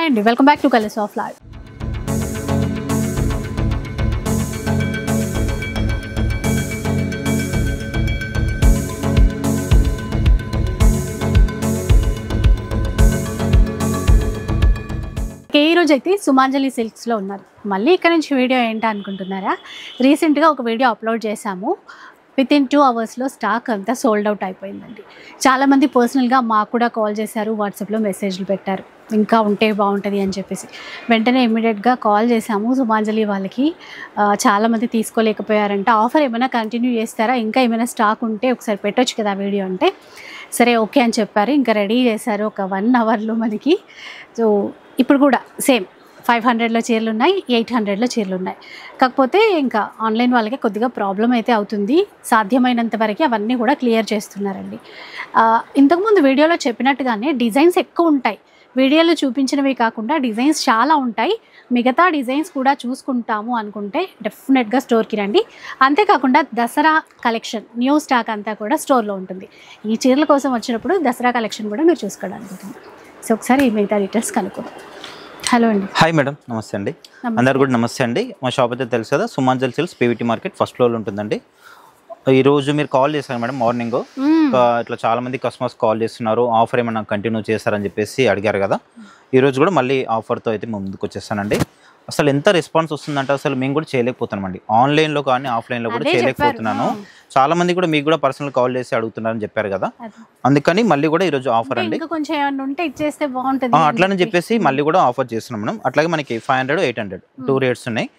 Hi అండి, welcome back to colours of life. ఈ రోజు అయితే సుమాంజలి సిల్క్స్లో ఉన్నారు. మళ్ళీ ఇక్కడ నుంచి వీడియో ఏంటా అనుకుంటున్నారా? రీసెంట్గా ఒక వీడియో అప్లోడ్ చేశాము. వితిన్ 2 అవర్స్లో స్టాక్ అంతా సోల్డ్ అవుట్ అయిపోయిందండి. చాలామంది పర్సనల్గా మాకు కూడా కాల్ చేశారు, వాట్సాప్లో మెసేజ్లు పెట్టారు, ఇంకా ఉంటే బాగుంటుంది అని చెప్పేసి. వెంటనే ఇమ్మీడియట్గా కాల్ చేశాము సుమాంజలి వాళ్ళకి. చాలామంది తీసుకోలేకపోయారంట. ఆఫర్ ఏమైనా కంటిన్యూ చేస్తారా, ఇంకా ఏమైనా స్టాక్ ఉంటే ఒకసారి పెట్టొచ్చు కదా వీడియో అంటే, సరే ఓకే అని చెప్పారు. ఇంకా రెడీ చేశారు ఒక 1 అవర్లో మనకి. సో ఇప్పుడు కూడా సేమ్ 500లో చీరలు ఉన్నాయి, 800లో చీరలు ఉన్నాయి. కాకపోతే ఇంకా ఆన్లైన్ వాళ్ళకి కొద్దిగా ప్రాబ్లం అయితే అవుతుంది. సాధ్యమైనంత వరకు అవన్నీ కూడా క్లియర్ చేస్తున్నారండి. ఇంతకుముందు వీడియోలో చెప్పినట్టుగానే డిజైన్స్ ఎక్కువ ఉంటాయి. వీడియోలో చూపించినవి కాకుండా డిజైన్స్ చాలా ఉంటాయి. మిగతా డిజైన్స్ కూడా చూసుకుంటాము అనుకుంటే డెఫినెట్గా స్టోర్కి రండి. అంతేకాకుండా దసరా కలెక్షన్ న్యూ స్టాక్ అంతా కూడా స్టోర్లో ఉంటుంది. ఈ చీరల కోసం వచ్చినప్పుడు దసరా కలెక్షన్ కూడా మీరు చూసుకోవడానికి ఉంటుంది. సో ఒకసారి మిగతా డీటెయిల్స్ కనుక్కుందాం. హలో అండి. హాయ్ మేడం, నమస్తే అండి. అందరు కూడా నమస్తే అండి. మా షాప్ అయితే తెలుసు కదా, సుమాంజలి సిల్క్స్ పీవీటీ మార్కెట్ ఫస్ట్ ఫ్లోర్లో ఉంటుందండి. ఈరోజు మీరు కాల్ చేశారు మేడం మార్నింగ్. ఇట్లా చాలా మంది కస్టమర్స్ కాల్ చేస్తున్నారు, ఆఫర్ ఏమైనా కంటిన్యూ చేస్తారని చెప్పేసి అడిగారు కదా. ఈరోజు కూడా మళ్ళీ ఆఫర్తో అయితే ముందుకు వచ్చేస్తానండి. అసలు ఎంత రెస్పాన్స్ వస్తుందంటే అసలు మేము కూడా చేయలేకపోతున్నామండి. ఆన్లైన్లో కానీ ఆఫ్లైన్లో కూడా చేయలేకపోతున్నాను. చాలా మంది కూడా మీకు కూడా పర్సనల్ కాల్ చేసి అడుగుతున్నారని చెప్పారు కదా, అందుకని మళ్ళీ కూడా ఈరోజు ఆఫర్ అండి. అట్లని చెప్పేసి మళ్ళీ కూడా ఆఫర్ చేస్తున్నాం మేడం. అట్లాగే మనకి 500, 800 2 రేట్స్ ఉన్నాయి.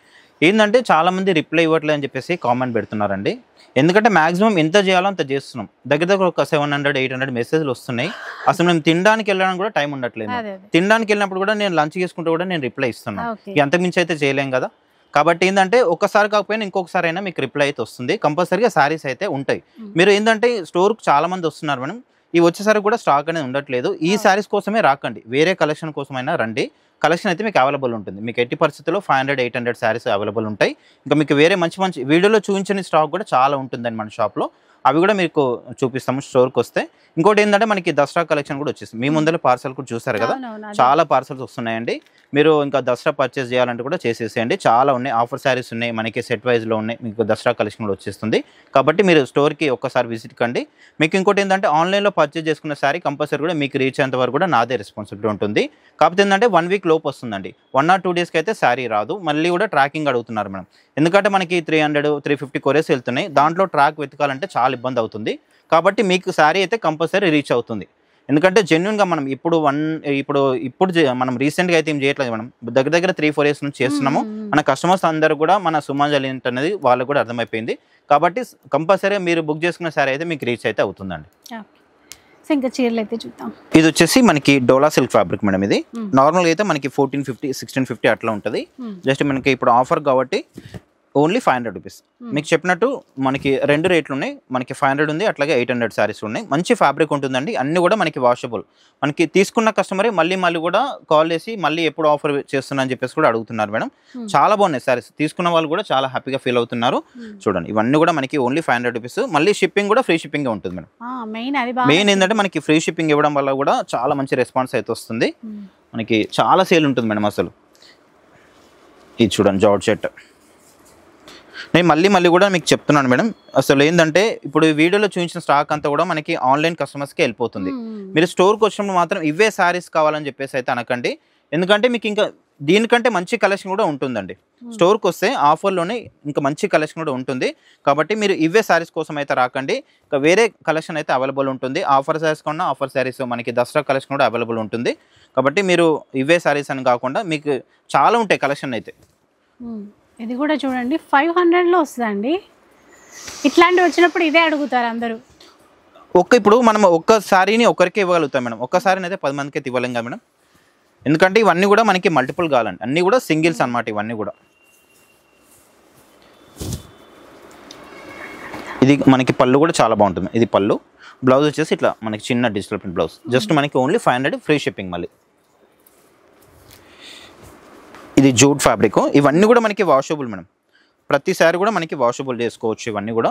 ఏంటంటే చాలా మంది రిప్లై ఇవ్వట్లేదు అని చెప్పేసి కామెంట్ పెడుతున్నారండి. ఎందుకంటే మాక్సిమం ఎంత చేయాలో అంత చేస్తున్నాం. దగ్గర ఒక 700, 800 మెసేజ్లు వస్తున్నాయి. అసలు మేము తినడానికి వెళ్ళడానికి కూడా టైం ఉండట్లేదు. తినడానికి వెళ్ళినప్పుడు కూడా నేను లంచ్ చేసుకుంటూ కూడా నేను రిప్లై ఇస్తున్నాను. అంతకుమించి అయితే చేయలేం కదా. కాబట్టి ఏంటంటే ఒక్కసారి కాకపోయినా ఇంకొకసారి అయినా మీకు రిప్లై అయితే వస్తుంది. కంపల్సరీగా శారీస్ అయితే ఉంటాయి. మీరు ఏంటంటే స్టోర్కి చాలా మంది వస్తున్నారు మేడం, ఇవి వచ్చేసరికి కూడా స్టాక్ అనేది ఉండట్లేదు. ఈ శారీస్ కోసమే రాకండి, వేరే కలెక్షన్ కోసమైనా రండి. కలెక్షన్ అయితే మీకు అవైలబుల్ ఉంటుంది. మీకు ఎట్టి పరిస్థితుల్లో 500, 800 శారీస్ అవైలబుల్ ఉంటాయి. ఇంకా మీకు వేరే మంచి మంచి వీడియోలో చూపించిన స్టాక్ కూడా చాలా ఉంటుందండి మన షాప్లో. అవి కూడా మీకు చూపిస్తాము స్టోర్కి వస్తే. ఇంకోటి ఏంటంటే మనకి దసరా కలెక్షన్ కూడా వచ్చేస్తుంది. మీ ముందర పార్సల్ కూడా చూసారు కదా, చాలా పార్సల్స్ వస్తున్నాయండి. మీరు ఇంకా దసరా పర్చేస్ చేయాలంటే కూడా చేసేసేయండి. చాలా ఉన్నాయి, ఆఫర్ శారీస్ ఉన్నాయి, మనకి సెట్ వైజ్లో ఉన్నాయి. మీకు దసరా కలెక్షన్ కూడా వచ్చేస్తుంది. కాబట్టి మీరు స్టోర్కి ఒక్కసారి విజిట్ కండి. మీకు ఇంకోటి ఏంటంటే ఆన్లైన్లో పర్చేస్ చేసుకున్న శారీ కంపల్సరీ కూడా మీకు రీచ్ అయ్యేంత వరకు కూడా నాదే రెస్పాన్సిబిలిటీ ఉంటుంది. కాకపోతే ఏంటంటే 1 వీక్ లోపు వస్తుందండి. 1 or 2 డేస్కి అయితే శారీ రాదు. మళ్ళీ కూడా ట్రాకింగ్ అడుగుతున్నారు మేడం. ఎందుకంటే మనకి 300, 350 కొరియర్స్ వెళ్తున్నాయి. దాంట్లో ట్రాక్ వెతకాలంటే చాలా ఇబ్బంది అవుతుంది. కాబట్టి మీకు శారీ అయితే కంపల్సరీ రీచ్ అవుతుంది. ఎందుకంటే జెన్యున్గా మనం ఇప్పుడు మనం రీసెంట్గా అయితే ఏం చేయట్లేదు మనం, దగ్గర 3-4 ఇయర్స్ నుంచి చేస్తున్నాము. మన కస్టమర్స్ అందరూ కూడా మన సుమాంజలి అనేది వాళ్ళకు కూడా అర్థమైపోయింది. కాబట్టి కంపల్సరీగా మీరు బుక్ చేసుకున్న శారీ అయితే మీకు రీచ్ అయితే అవుతుందండి. ఇంకా చీరలు అయితే చూద్దాం. ఇది వచ్చేసి మనకి డోలా సిల్క్ ఫ్యాబ్రిక్ మేడం. ఇది నార్మల్గా అయితే మనకి 1450, 1650 అట్లా ఉంటుంది. జస్ట్ మనకి ఇప్పుడు ఆఫర్ కాబట్టి ఓన్లీ 500 రూపీస్. మీకు చెప్పినట్టు మనకి 2 రేట్లు ఉన్నాయి. మనకి 500 ఉంది, అట్లాగే 800 శారీస్ ఉన్నాయి. మంచి ఫ్యాబ్రిక్ ఉంటుందండి. అన్ని కూడా మనకి వాషబుల్. మనకి తీసుకున్న కస్టమరే మళ్ళీ కూడా కాల్ చేసి మళ్ళీ ఎప్పుడు ఆఫర్ చేస్తున్నా అని చెప్పేసి కూడా అడుగుతున్నారు మేడం. చాలా బాగున్నాయి శారీస్. తీసుకున్న వాళ్ళు కూడా చాలా హ్యాపీగా ఫీల్ అవుతున్నారు. చూడండి, ఇవన్నీ కూడా మనకి ఓన్లీ 500 రూపీస్. మళ్ళీ షిప్పింగ్ కూడా ఫ్రీ షిప్పింగ్ ఉంటుంది మేడం. మెయిన్ ఏంటంటే మనకి ఫ్రీ షిప్పింగ్ ఇవ్వడం వల్ల కూడా చాలా మంచి రెస్పాన్స్ అయితే వస్తుంది. మనకి చాలా సేల్ ఉంటుంది మేడం. అసలు ఇది చూడండి, జార్జెట్. నేను మళ్ళీ కూడా మీకు చెప్తున్నాను మేడం. అసలు ఏంటంటే ఇప్పుడు ఈ వీడియోలో చూపించిన స్టాక్ అంతా కూడా మనకి ఆన్లైన్ కస్టమర్స్కి వెళ్ళిపోతుంది. మీరు స్టోర్కి వచ్చినప్పుడు మాత్రం ఇవే శారీస్ కావాలని చెప్పేసి అయితే అనకండి. ఎందుకంటే మీకు ఇంకా దీనికంటే మంచి కలెక్షన్ కూడా ఉంటుందండి. స్టోర్కి వస్తే ఆఫర్లోనే ఇంకా మంచి కలెక్షన్ కూడా ఉంటుంది. కాబట్టి మీరు ఇవే శారీస్ కోసం అయితే రాకండి. ఇంకా వేరే కలెక్షన్ అయితే అవైలబుల్ ఉంటుంది. ఆఫర్ శారీస్ కన్నా ఆఫర్ శారీస్ మనకి దసరా కలెక్షన్ కూడా అవైలబుల్ ఉంటుంది. కాబట్టి మీరు ఇవే శారీస్ అని కాకుండా మీకు చాలా ఉంటాయి కలెక్షన్ అయితే. ఇది కూడా చూడండి, 500లో వస్తుందండి. ఇట్లాంటివి వచ్చినప్పుడు ఇదే అడుగుతారు అందరూ. ఇప్పుడు మనం ఒక్క శారీని ఒకరికి ఇవ్వగలుగుతాం మేడం. ఒక్క శారీని అయితే 10 మందికి ఇవ్వలేం కదా మేడం. ఎందుకంటే ఇవన్నీ కూడా మనకి మల్టిపుల్ కావాలండి. అన్నీ కూడా సింగిల్స్ అనమాట ఇవన్నీ కూడా. ఇది మనకి పళ్ళు కూడా చాలా బాగుంటుంది. ఇది పళ్ళు. బ్లౌజ్ వచ్చేసి ఇట్లా మనకి చిన్న డిజిటల్ ప్రింట్ బ్లౌజ్. జస్ట్ మనకి ఓన్లీ 500 ఫ్రీ షిప్పింగ్. మళ్ళీ ఇది జూట్ ఫ్యాబ్రిక్. ఇవన్నీ కూడా మనకి వాషబుల్ మేడం. ప్రతిసారి కూడా మనకి వాషబుల్ చేసుకోవచ్చు ఇవన్నీ కూడా.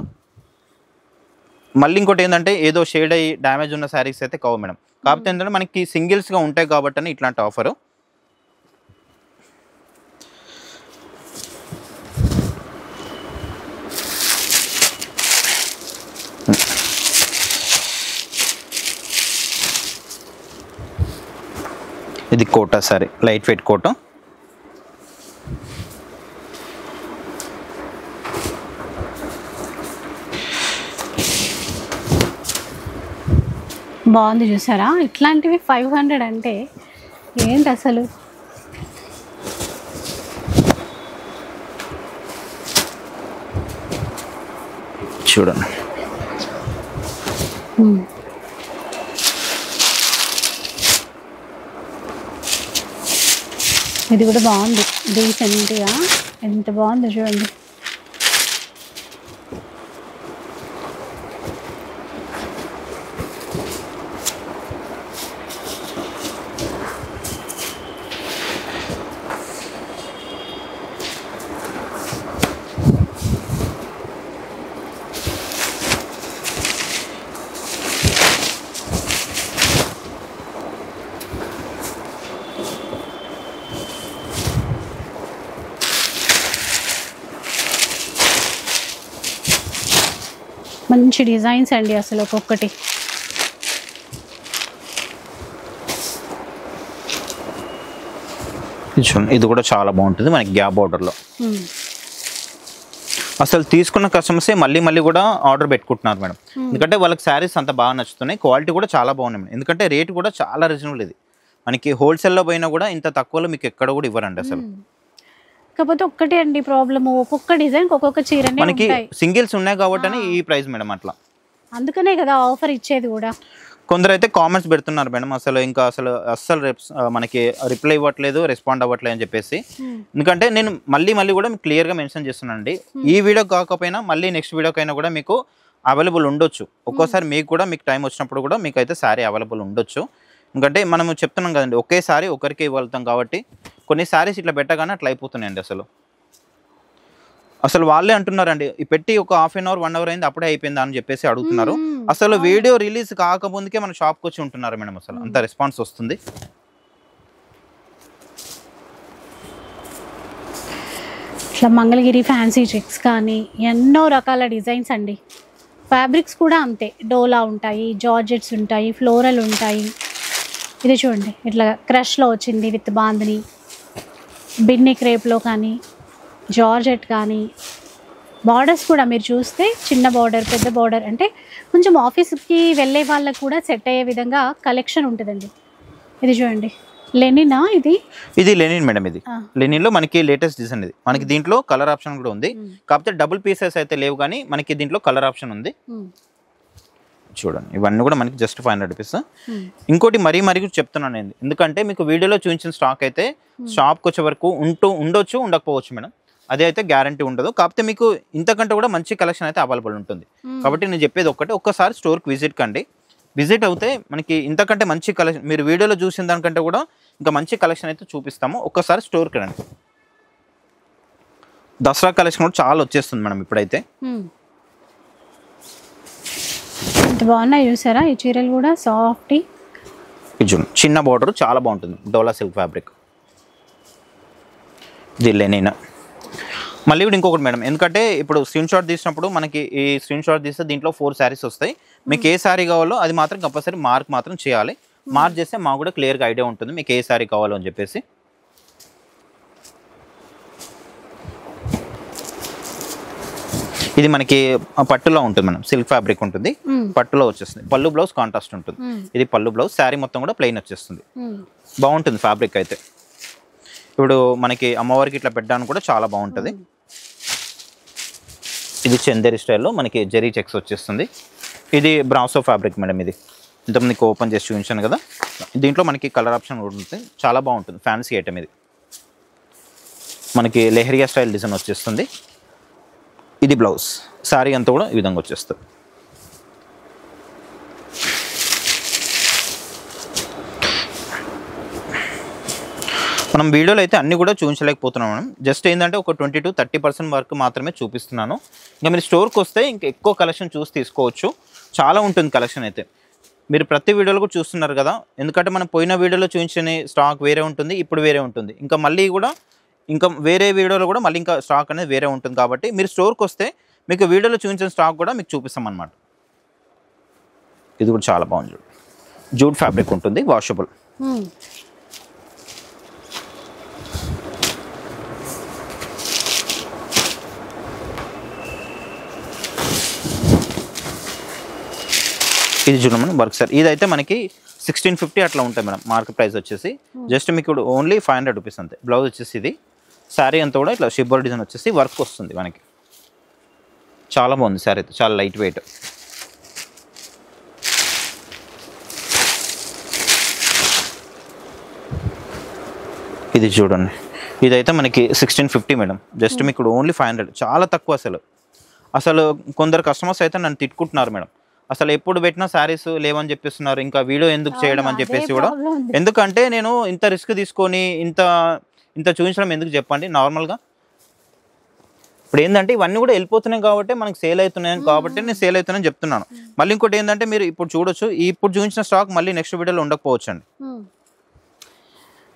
మళ్ళీ ఇంకోటి ఏంటంటే ఏదో షేడ్ అయ్యి డ్యామేజ్ ఉన్న శారీస్ అయితే కావు మేడం. కాకపోతే ఏంటంటే మనకి సింగిల్స్గా ఉంటాయి కాబట్టి ఇట్లాంటి ఆఫరు. ఇది Kota sorry, light weight Kota. బాగుంది చూసారా, ఇట్లాంటివి 500 అంటే ఏంటి అసలు. చూడండి ఇది కూడా బాగుంది, డీసెంట్గా ఎంత బాగుందో చూడండి. మంచి డిజైన్స్ అండి అసలు ఒక్కొక్కటి. ఇది కూడా చాలా బాగుంటుంది మనకి గ్యాప్ బార్డర్లో. అసలు తీసుకున్న కస్టమర్సే మళ్ళీ మళ్ళీ కూడా ఆర్డర్ పెట్టుకుంటున్నారు మేడం, ఎందుకంటే వాళ్ళకి శారీస్ అంత బాగా నచ్చుతున్నాయి, క్వాలిటీ కూడా చాలా బాగున్నాయి మేడం. ఎందుకంటే రేట్ కూడా చాలా రీజనబుల్. ఇది మనకి హోల్సేల్లో పోయినా కూడా ఇంత తక్కువలో మీకు ఎక్కడ కూడా ఇవ్వరండి అసలు. కాకపోతే ఒక్కటే అండి ప్రాబ్లము, ఒక్కొక్క డిజైన్ ఒక్కొక్క చీర మనకి సింగిల్స్ ఉన్నాయి కాబట్టి ఈ ప్రైస్ మేడం. అట్లా అందుకనే కదా ఆఫర్ ఇచ్చేది కూడా. కొందరు అయితే కామెంట్స్ పెడుతున్నారు మేడం, అస్సలు మనకి రిప్లై ఇవ్వట్లేదు, రెస్పాండ్ అవ్వట్లేదు అని చెప్పేసి. ఎందుకంటే నేను మళ్ళీ కూడా మీకు క్లియర్గా మెన్షన్ చేస్తున్నానండి, ఈ వీడియో కాకపోయినా మళ్ళీ నెక్స్ట్ వీడియోకైనా కూడా మీకు అవైలబుల్ ఉండొచ్చు. ఒక్కోసారి మీకు టైం వచ్చినప్పుడు కూడా మీకు అయితే శారీ అవైలబుల్ ఉండొచ్చు. ఎందుకంటే మనము చెప్తున్నాం కదండి, ఒకేసారి ఒకరికి ఇవ్వగలుగుతాం కాబట్టి కొన్ని శారీస్ ఇట్లా పెట్టగానే అట్లా అయిపోతున్నాయండి. అసలు వాళ్ళే అంటున్నారండి, పెట్టి ఒక హాఫ్ అన్ అవర్ 1 అవర్ అయింది అప్పుడే అయిపోయిందా అని చెప్పేసి అడుగుతున్నారు. అసలు వీడియో రిలీజ్ కాకముందుకే మన షాప్కి వచ్చి ఉంటున్నారు మేడం. అసలు అంత రెస్పాన్స్ వస్తుంది. ఇట్లా మంగళగిరి ఫ్యాన్సీ చెక్స్ కానీ ఎన్నో రకాల డిజైన్స్ అండి. ఫ్యాబ్రిక్స్ కూడా అంతే, డోలా ఉంటాయి, జార్జెట్స్ ఉంటాయి, ఫ్లోరల్ ఉంటాయి. ఇది చూడండి ఇట్లా క్రష్లో వచ్చింది విత్ బాందిని, బిన్ని క్రేప్లో కానీ, జార్జెట్ కానీ. బార్డర్స్ కూడా మీరు చూస్తే చిన్న బార్డర్, పెద్ద బార్డర్, అంటే కొంచెం ఆఫీస్కి వెళ్ళే వాళ్ళకు కూడా సెట్ అయ్యే విధంగా కలెక్షన్ ఉంటుందండి. ఇది చూడండి లెనినా, ఇది లెనిన్ మేడం. ఇది లెనిన్లో మనకి లేటెస్ట్ డిజైన్. ఇది మనకి దీంట్లో కలర్ ఆప్షన్ కూడా ఉంది, కాకపోతే డబుల్ పీసెస్ అయితే లేవు, కానీ మనకి దీంట్లో కలర్ ఆప్షన్ ఉంది. చూడండి ఇవన్నీ కూడా మనకి జస్ట్ 500 రూపీస్. ఇంకోటి మరీ కూడా చెప్తున్నాను నేను, ఎందుకంటే మీకు వీడియోలో చూపించిన స్టాక్ అయితే షాప్కి వచ్చే వరకు ఉండొచ్చు, ఉండకపోవచ్చు మేడం, అదే అయితే గ్యారంటీ ఉండదు. కాకపోతే మీకు ఇంతకంటే కూడా మంచి కలెక్షన్ అయితే అవైలబుల్ ఉంటుంది. కాబట్టి నేను చెప్పేది ఒక్కసారి స్టోర్కి విజిట్ కండి. విజిట్ అవుతే మనకి ఇంతకంటే మంచి కలెక్షన్, మీరు వీడియోలో చూసిన దానికంటే కూడా ఇంకా మంచి కలెక్షన్ అయితే చూపిస్తాము. ఒక్కసారి స్టోర్కి రండి. దసరా కలెక్షన్ కూడా చాలా వచ్చేస్తుంది మేడం ఇప్పుడైతే. ఎంత బాగున్నాయి చూసారా ఈ చీరలు కూడా, సాఫ్ట్. చిన్న బార్డర్ చాలా బాగుంటుంది, డోలా సిల్క్ ఫ్యాబ్రిక్. ఇది లెనిన్. మళ్ళీ కూడా ఇంకొకటి మేడం, ఎందుకంటే ఇప్పుడు స్క్రీన్ షాట్ తీసినప్పుడు మనకి ఈ స్క్రీన్ షాట్ తీస్తే దీంట్లో 4 శారీస్ వస్తాయి. మీకు ఏ శారీ కావాలో అది మాత్రం కంపల్సరీ మార్క్ మాత్రం చేయాలి. మార్క్ చేస్తే మాకు కూడా క్లియర్గా ఐడియా ఉంటుంది మీకు ఏ శారీ కావాలో అని చెప్పేసి. ఇది మనకి పట్టులో ఉంటుంది మేడం, సిల్క్ ఫ్యాబ్రిక్ ఉంటుంది, పట్టులో వచ్చేస్తుంది. పళ్ళు బ్లౌజ్ కాంట్రాస్ట్ ఉంటుంది. ఇది పళ్ళు బ్లౌజ్, శారీ మొత్తం కూడా ప్లెయిన్ వచ్చేస్తుంది. బాగుంటుంది ఫ్యాబ్రిక్ అయితే. ఇప్పుడు మనకి అమ్మవారికి ఇట్లా పెట్టడానికి కూడా చాలా బాగుంటుంది. ఇది చందేరి స్టైల్లో మనకి జరీ చెక్స్ వచ్చేస్తుంది. ఇది బ్రాసో ఫ్యాబ్రిక్ మేడం. ఇది ఇంతమందికి ఓపెన్ చేసి చూపించాను కదా, దీంట్లో మనకి కలర్ ఆప్షన్ కూడా ఉంటుంది, చాలా బాగుంటుంది. ఫ్యాన్సీ ఐటమ్ ఇది. మనకి లెహరియా స్టైల్ డిజైన్ వచ్చేస్తుంది. ఇది బ్లౌజ్, శారీ అంతా కూడా ఈ విధంగా వచ్చేస్తుంది. మనం వీడియోలో అయితే అన్నీ కూడా చూపించలేకపోతున్నాం మనం, జస్ట్ ఏంటంటే ఒక 20 to 30% వరకు మాత్రమే చూపిస్తున్నాను. ఇంకా మీరు స్టోర్కి వస్తే ఇంకా ఎక్కువ కలెక్షన్ చూసి తీసుకోవచ్చు, చాలా ఉంటుంది కలెక్షన్ అయితే. మీరు ప్రతి వీడియోలో కూడా చూస్తున్నారు కదా, ఎందుకంటే మనం పోయిన వీడియోలో చూపించిన స్టాక్ వేరే ఉంటుంది, ఇప్పుడు వేరే ఉంటుంది. ఇంకా మళ్ళీ కూడా ఇంకా వేరే వీడియోలో కూడా మళ్ళీ ఇంకా స్టాక్ అనేది వేరే ఉంటుంది. కాబట్టి మీరు స్టోర్కి వస్తే మీకు వీడియోలో చూపించిన స్టాక్ కూడా మీకు చూపిస్తాం అన్నమాట. ఇది కూడా చాలా బాగుంది, జూట్ ఫ్యాబ్రిక్ ఉంటుంది, వాషబుల్. ఇది చూడండి మేడం వర్క్ సారీ. ఇదైతే మనకి 1650 అట్లా ఉంటాయి మేడం మార్కెట్ ప్రైస్ వచ్చేసి. జస్ట్ మీకు ఓన్లీ 500 రూపీస్ అంతే. బ్లౌజ్ వచ్చేసి ఇది, శారీ అంతా కూడా ఇట్లా షిబ్బర్ డిజైన్ వచ్చేసి వర్క్ వస్తుంది మనకి. చాలా బాగుంది శారీ అయితే, చాలా లైట్ వెయిట్. ఇది చూడండి, ఇదైతే మనకి 1650 మేడం. జస్ట్ మీకు ఓన్లీ 500, చాలా తక్కువ. అసలు కొందరు కస్టమర్స్ అయితే నన్ను తిట్టుకుంటున్నారు మేడం, అసలు ఎప్పుడు పెట్టినా శారీస్ లేవని చెప్పిస్తున్నారు, ఇంకా వీడియో ఎందుకు చేయడం అని చెప్పేసి కూడా. ఎందుకంటే నేను ఇంత రిస్క్ తీసుకొని ఇంత చూపించడం ఎందుకు చెప్పండి. నార్మల్గా ఇప్పుడు ఏంటంటే ఇవన్నీ కూడా వెళ్ళిపోతున్నాయి కాబట్టి మనకి సేల్ అవుతున్నాయి కాబట్టి నేను సేల్ అవుతున్నాయని చెప్తున్నాను. మళ్ళీ ఇంకోటి ఏంటంటే మీరు ఇప్పుడు చూడొచ్చు, ఇప్పుడు చూపించిన స్టాక్ మళ్ళీ నెక్స్ట్ వీడియోలో ఉండకపోవచ్చు అండి.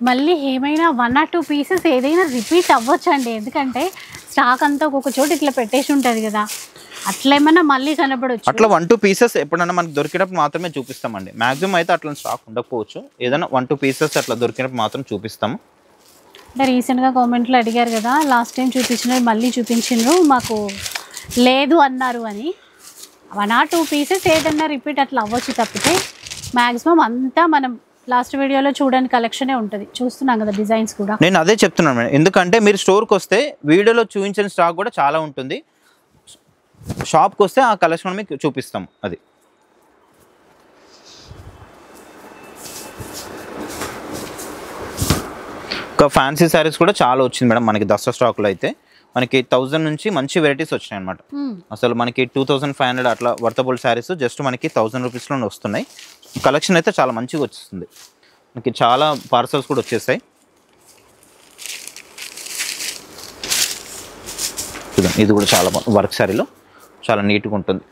మళ్ళీ ఏమైనా 1 or 2 పీసెస్ ఏదైనా రిపీట్ అవ్వచ్చు అండి, ఎందుకంటే స్టాక్ అంతా ఒక్కొక్క చోట ఇట్లా పెట్టేసి ఉంటుంది కదా, అట్లా ఏమన్నా మళ్ళీ కనపడవచ్చు. అట్లా 1-2 పీసెస్ ఎప్పుడన్నా మనకి దొరికినప్పుడు మాత్రమే చూపిస్తామండి. మాక్సిమం అయితే అట్లా స్టాక్ ఉండకపోవచ్చు, ఏదైనా 1-2 పీసెస్ అట్లా దొరికినప్పుడు మాత్రం చూపిస్తాము. అంటే రీసెంట్గా కామెంట్లో అడిగారు కదా, లాస్ట్ టైం చూపించినవి మళ్ళీ చూపించిండ్రు మాకు లేదు అన్నారు అని. 1 or 2 పీసెస్ ఏదన్నా రిపీట్ అట్లా అవ్వచ్చు తప్పితే మ్యాక్సిమం అంతా మనం లాస్ట్ వీడియోలో చూడని కలెక్షనే ఉంటుంది. చూస్తున్నాం కదా డిజైన్స్ కూడా. నేను అదే చెప్తున్నాను మేడం, ఎందుకంటే మీరు స్టోర్కి వస్తే వీడియోలో చూపించిన స్టాక్ కూడా చాలా ఉంటుంది, షాప్కి వస్తే ఆ కలెక్షన్ మీకు చూపిస్తాం. అది ఇంకా ఫ్యాన్సీ శారీస్ కూడా చాలా వచ్చింది మేడం మనకి దసరా స్టాక్లో. అయితే మనకి 1000 నుంచి మంచి వెరైటీస్ వచ్చినాయి అనమాట. అసలు మనకి 2500 అట్లా వర్తబుల్ శారీస్ జస్ట్ మనకి 1000 రూపీస్లోనే వస్తున్నాయి. కలెక్షన్ అయితే చాలా మంచిగా వచ్చేస్తుంది మనకి, చాలా పార్సల్స్ కూడా వచ్చేసాయి. ఇది కూడా చాలా వర్క్ శారీలో చాలా నీట్గా ఉంటుంది.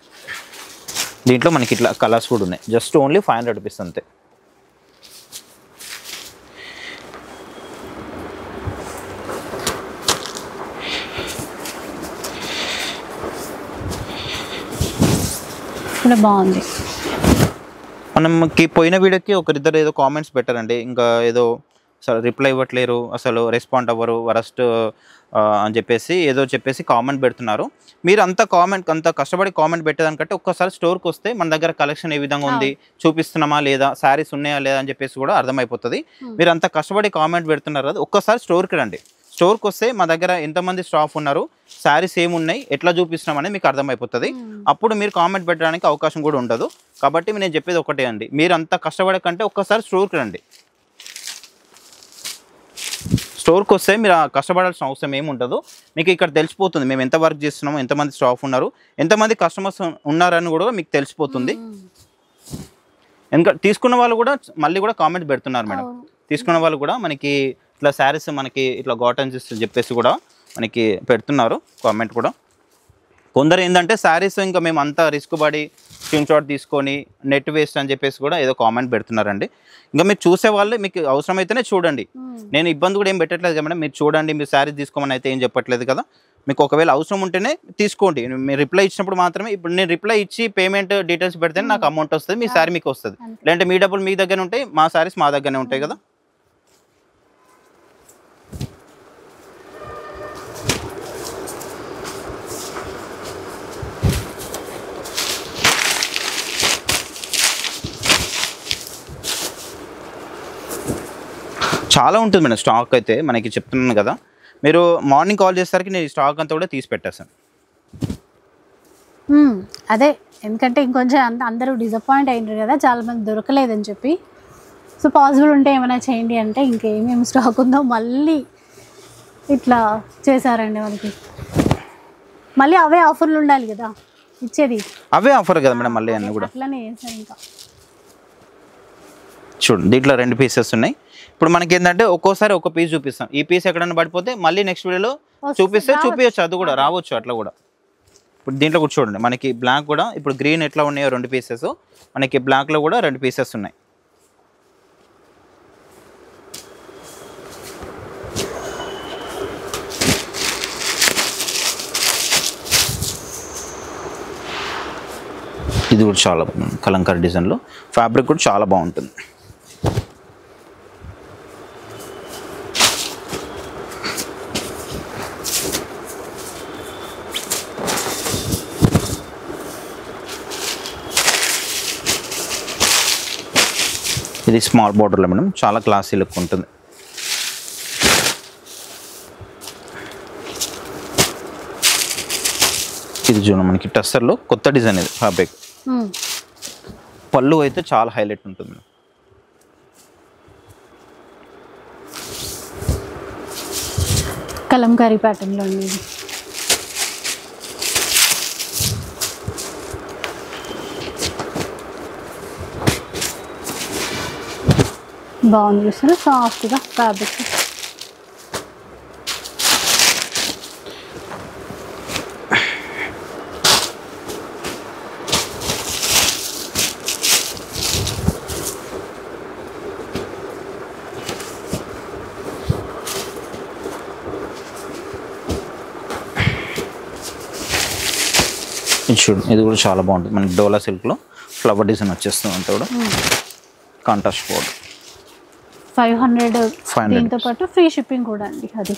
దీంట్లో మనకి ఇట్లా కలర్స్ కూడా ఉన్నాయి. జస్ట్ ఓన్లీ 500 రూపీస్ అంతే. కూడా బాగుంది. మనకి పోయిన వీడియోకి ఒకరిద్దరు ఏదో కామెంట్స్ పెట్టారండి, ఇంకా ఏదో అసలు రిప్లై ఇవ్వట్లేరు, అసలు రెస్పాండ్ అవ్వరు, వరస్ట్ అని చెప్పేసి కామెంట్ పెడుతున్నారు. మీరు అంత కష్టపడి కామెంట్ పెట్టేదానికంటే ఒక్కసారి స్టోర్కి వస్తే మన దగ్గర కలెక్షన్ ఏ విధంగా ఉంది, చూపిస్తున్నామా లేదా, శారీస్ ఉన్నాయా లేదా అని చెప్పేసి కూడా అర్థమైపోతుంది. మీరు అంత కష్టపడి కామెంట్ పెడుతున్నారు కదా, ఒక్కసారి స్టోర్కి రండి. స్టోర్కి వస్తే మా దగ్గర ఎంతమంది స్టాఫ్ ఉన్నారు, శారీస్ ఏమున్నాయి, ఎట్లా చూపిస్తున్నాం అనేది మీకు అర్థమైపోతుంది. అప్పుడు మీరు కామెంట్ పెట్టడానికి అవకాశం కూడా ఉండదు. కాబట్టి నేను చెప్పేది ఒకటే అండి, మీరు అంత కష్టపడే కంటే ఒక్కసారి స్టోర్కి రండి. స్టోర్కి వస్తే మీరు కష్టపడాల్సిన అవసరం ఏమి ఉండదు. మీకు ఇక్కడ తెలిసిపోతుంది మేము ఎంత వర్క్ చేస్తున్నామో, ఎంతమంది స్టాఫ్ ఉన్నారు, ఎంతమంది కస్టమర్స్ ఉన్నారని కూడా మీకు తెలిసిపోతుంది. ఇంకా తీసుకున్న వాళ్ళు కూడా మళ్ళీ కూడా కామెంట్ పెడుతున్నారు మేడం. తీసుకున్న వాళ్ళు కూడా మనకి ఇట్లా శారీస్ మనకి ఇట్లా కాటన్ చెప్పేసి కూడా మనకి పెడుతున్నారు కామెంట్ కూడా. కొందరు ఏంటంటే శారీస్ ఇంకా మేము అంతా రిస్క్ పడి స్క్రీన్ షాట్ తీసుకొని నెట్ వేస్ట్ అని చెప్పేసి కూడా ఏదో కామెంట్ పెడుతున్నారండి. ఇంకా మీరు చూసే వాళ్ళు మీకు అవసరమైతేనే చూడండి, నేను ఇబ్బంది కూడా ఏం పెట్టట్లేదు కదా మేడం. మీరు చూడండి, మీరు శారీస్ తీసుకోమని అయితే ఏం చెప్పట్లేదు కదా. మీకు ఒకవేళ అవసరం ఉంటేనే తీసుకోండి. మీరు రిప్లై ఇచ్చినప్పుడు మాత్రమే. ఇప్పుడు నేను రిప్లై ఇచ్చి పేమెంట్ డీటెయిల్స్ పెడితే నాకు అమౌంట్ వస్తుంది, మీ శారీ మీకు వస్తుంది. లేదంటే మీ డబ్బులు మీ దగ్గర ఉంటాయి, మా శారీస్ మా దగ్గరనే ఉంటాయి కదా. చాలా ఉంటుంది మేడం స్టాక్ అయితే మనకి, చెప్తున్నాను కదా. మీరు మార్నింగ్ కాల్ చేసేసరికి నేను ఈ స్టాక్ అంతా కూడా తీసి పెట్టేస్తాను. అదే, ఎందుకంటే ఇంకొంచెం అందరూ డిసప్పాయింట్ అయినారు కదా, చాలామంది దొరకలేదని చెప్పి. సో పాసిబుల్ ఉంటే ఏమైనా చేయండి అంటే ఇంకేమేమి స్టాక్ ఉందో మళ్ళీ ఇట్లా చేశారండి వాళ్ళకి. మళ్ళీ అవే ఆఫర్లు ఉండాలి కదా ఇచ్చేది, అవే ఆఫర్ కదా మేడం మళ్ళీ అన్నీ కూడా అట్లనే చేశారు. ఇంకా చూడండి, దీంట్లో 2 పీసెస్ ఉన్నాయి. ఇప్పుడు మనకి ఏంటంటే ఒక్కోసారి ఒక పీస్ చూపిస్తాం, ఈ పీస్ ఎక్కడైనా పడిపోతే మళ్ళీ నెక్స్ట్ వీడియోలో చూపించవచ్చు, అది కూడా రావచ్చు అట్లా కూడా. ఇప్పుడు దీంట్లో కూడా చూడండి, మనకి బ్లాక్ కూడా ఇప్పుడు గ్రీన్ ఎట్లా ఉన్నాయో 2 పీసెస్, మనకి బ్లాక్లో కూడా 2 పీసెస్ ఉన్నాయి. ఇది కూడా చాలా బాగుంది, కలంకారీ డిజైన్లో. ఫ్యాబ్రిక్ కూడా చాలా బాగుంటుంది. ఇది స్మాల్ బార్డర్లో మేడం, చాలా క్లాసీ లుక్ ఉంటుంది. ఇది చూడండి మనకి టస్సర్లో కొత్త డిజైన్ ఇది ఫ్యాబ్రిక్. పళ్ళు అయితే చాలా హైలైట్ ఉంటుంది. కలంకారీ ప్యాటర్న్లో ఉంది. బాగుంది చూస్తారు, సాఫ్ట్గా ఫ్యాబ్రిక్. చూడండి ఇది కూడా చాలా బాగుంటుంది. మనకి డోలా సిల్క్లో ఫ్లవర్ డిజైన్ వచ్చేస్తుంది అంతా కూడా. Contrast board 500. దీంతో పాటు ఫ్రీ షిప్పింగ్ కూడా అండి అది.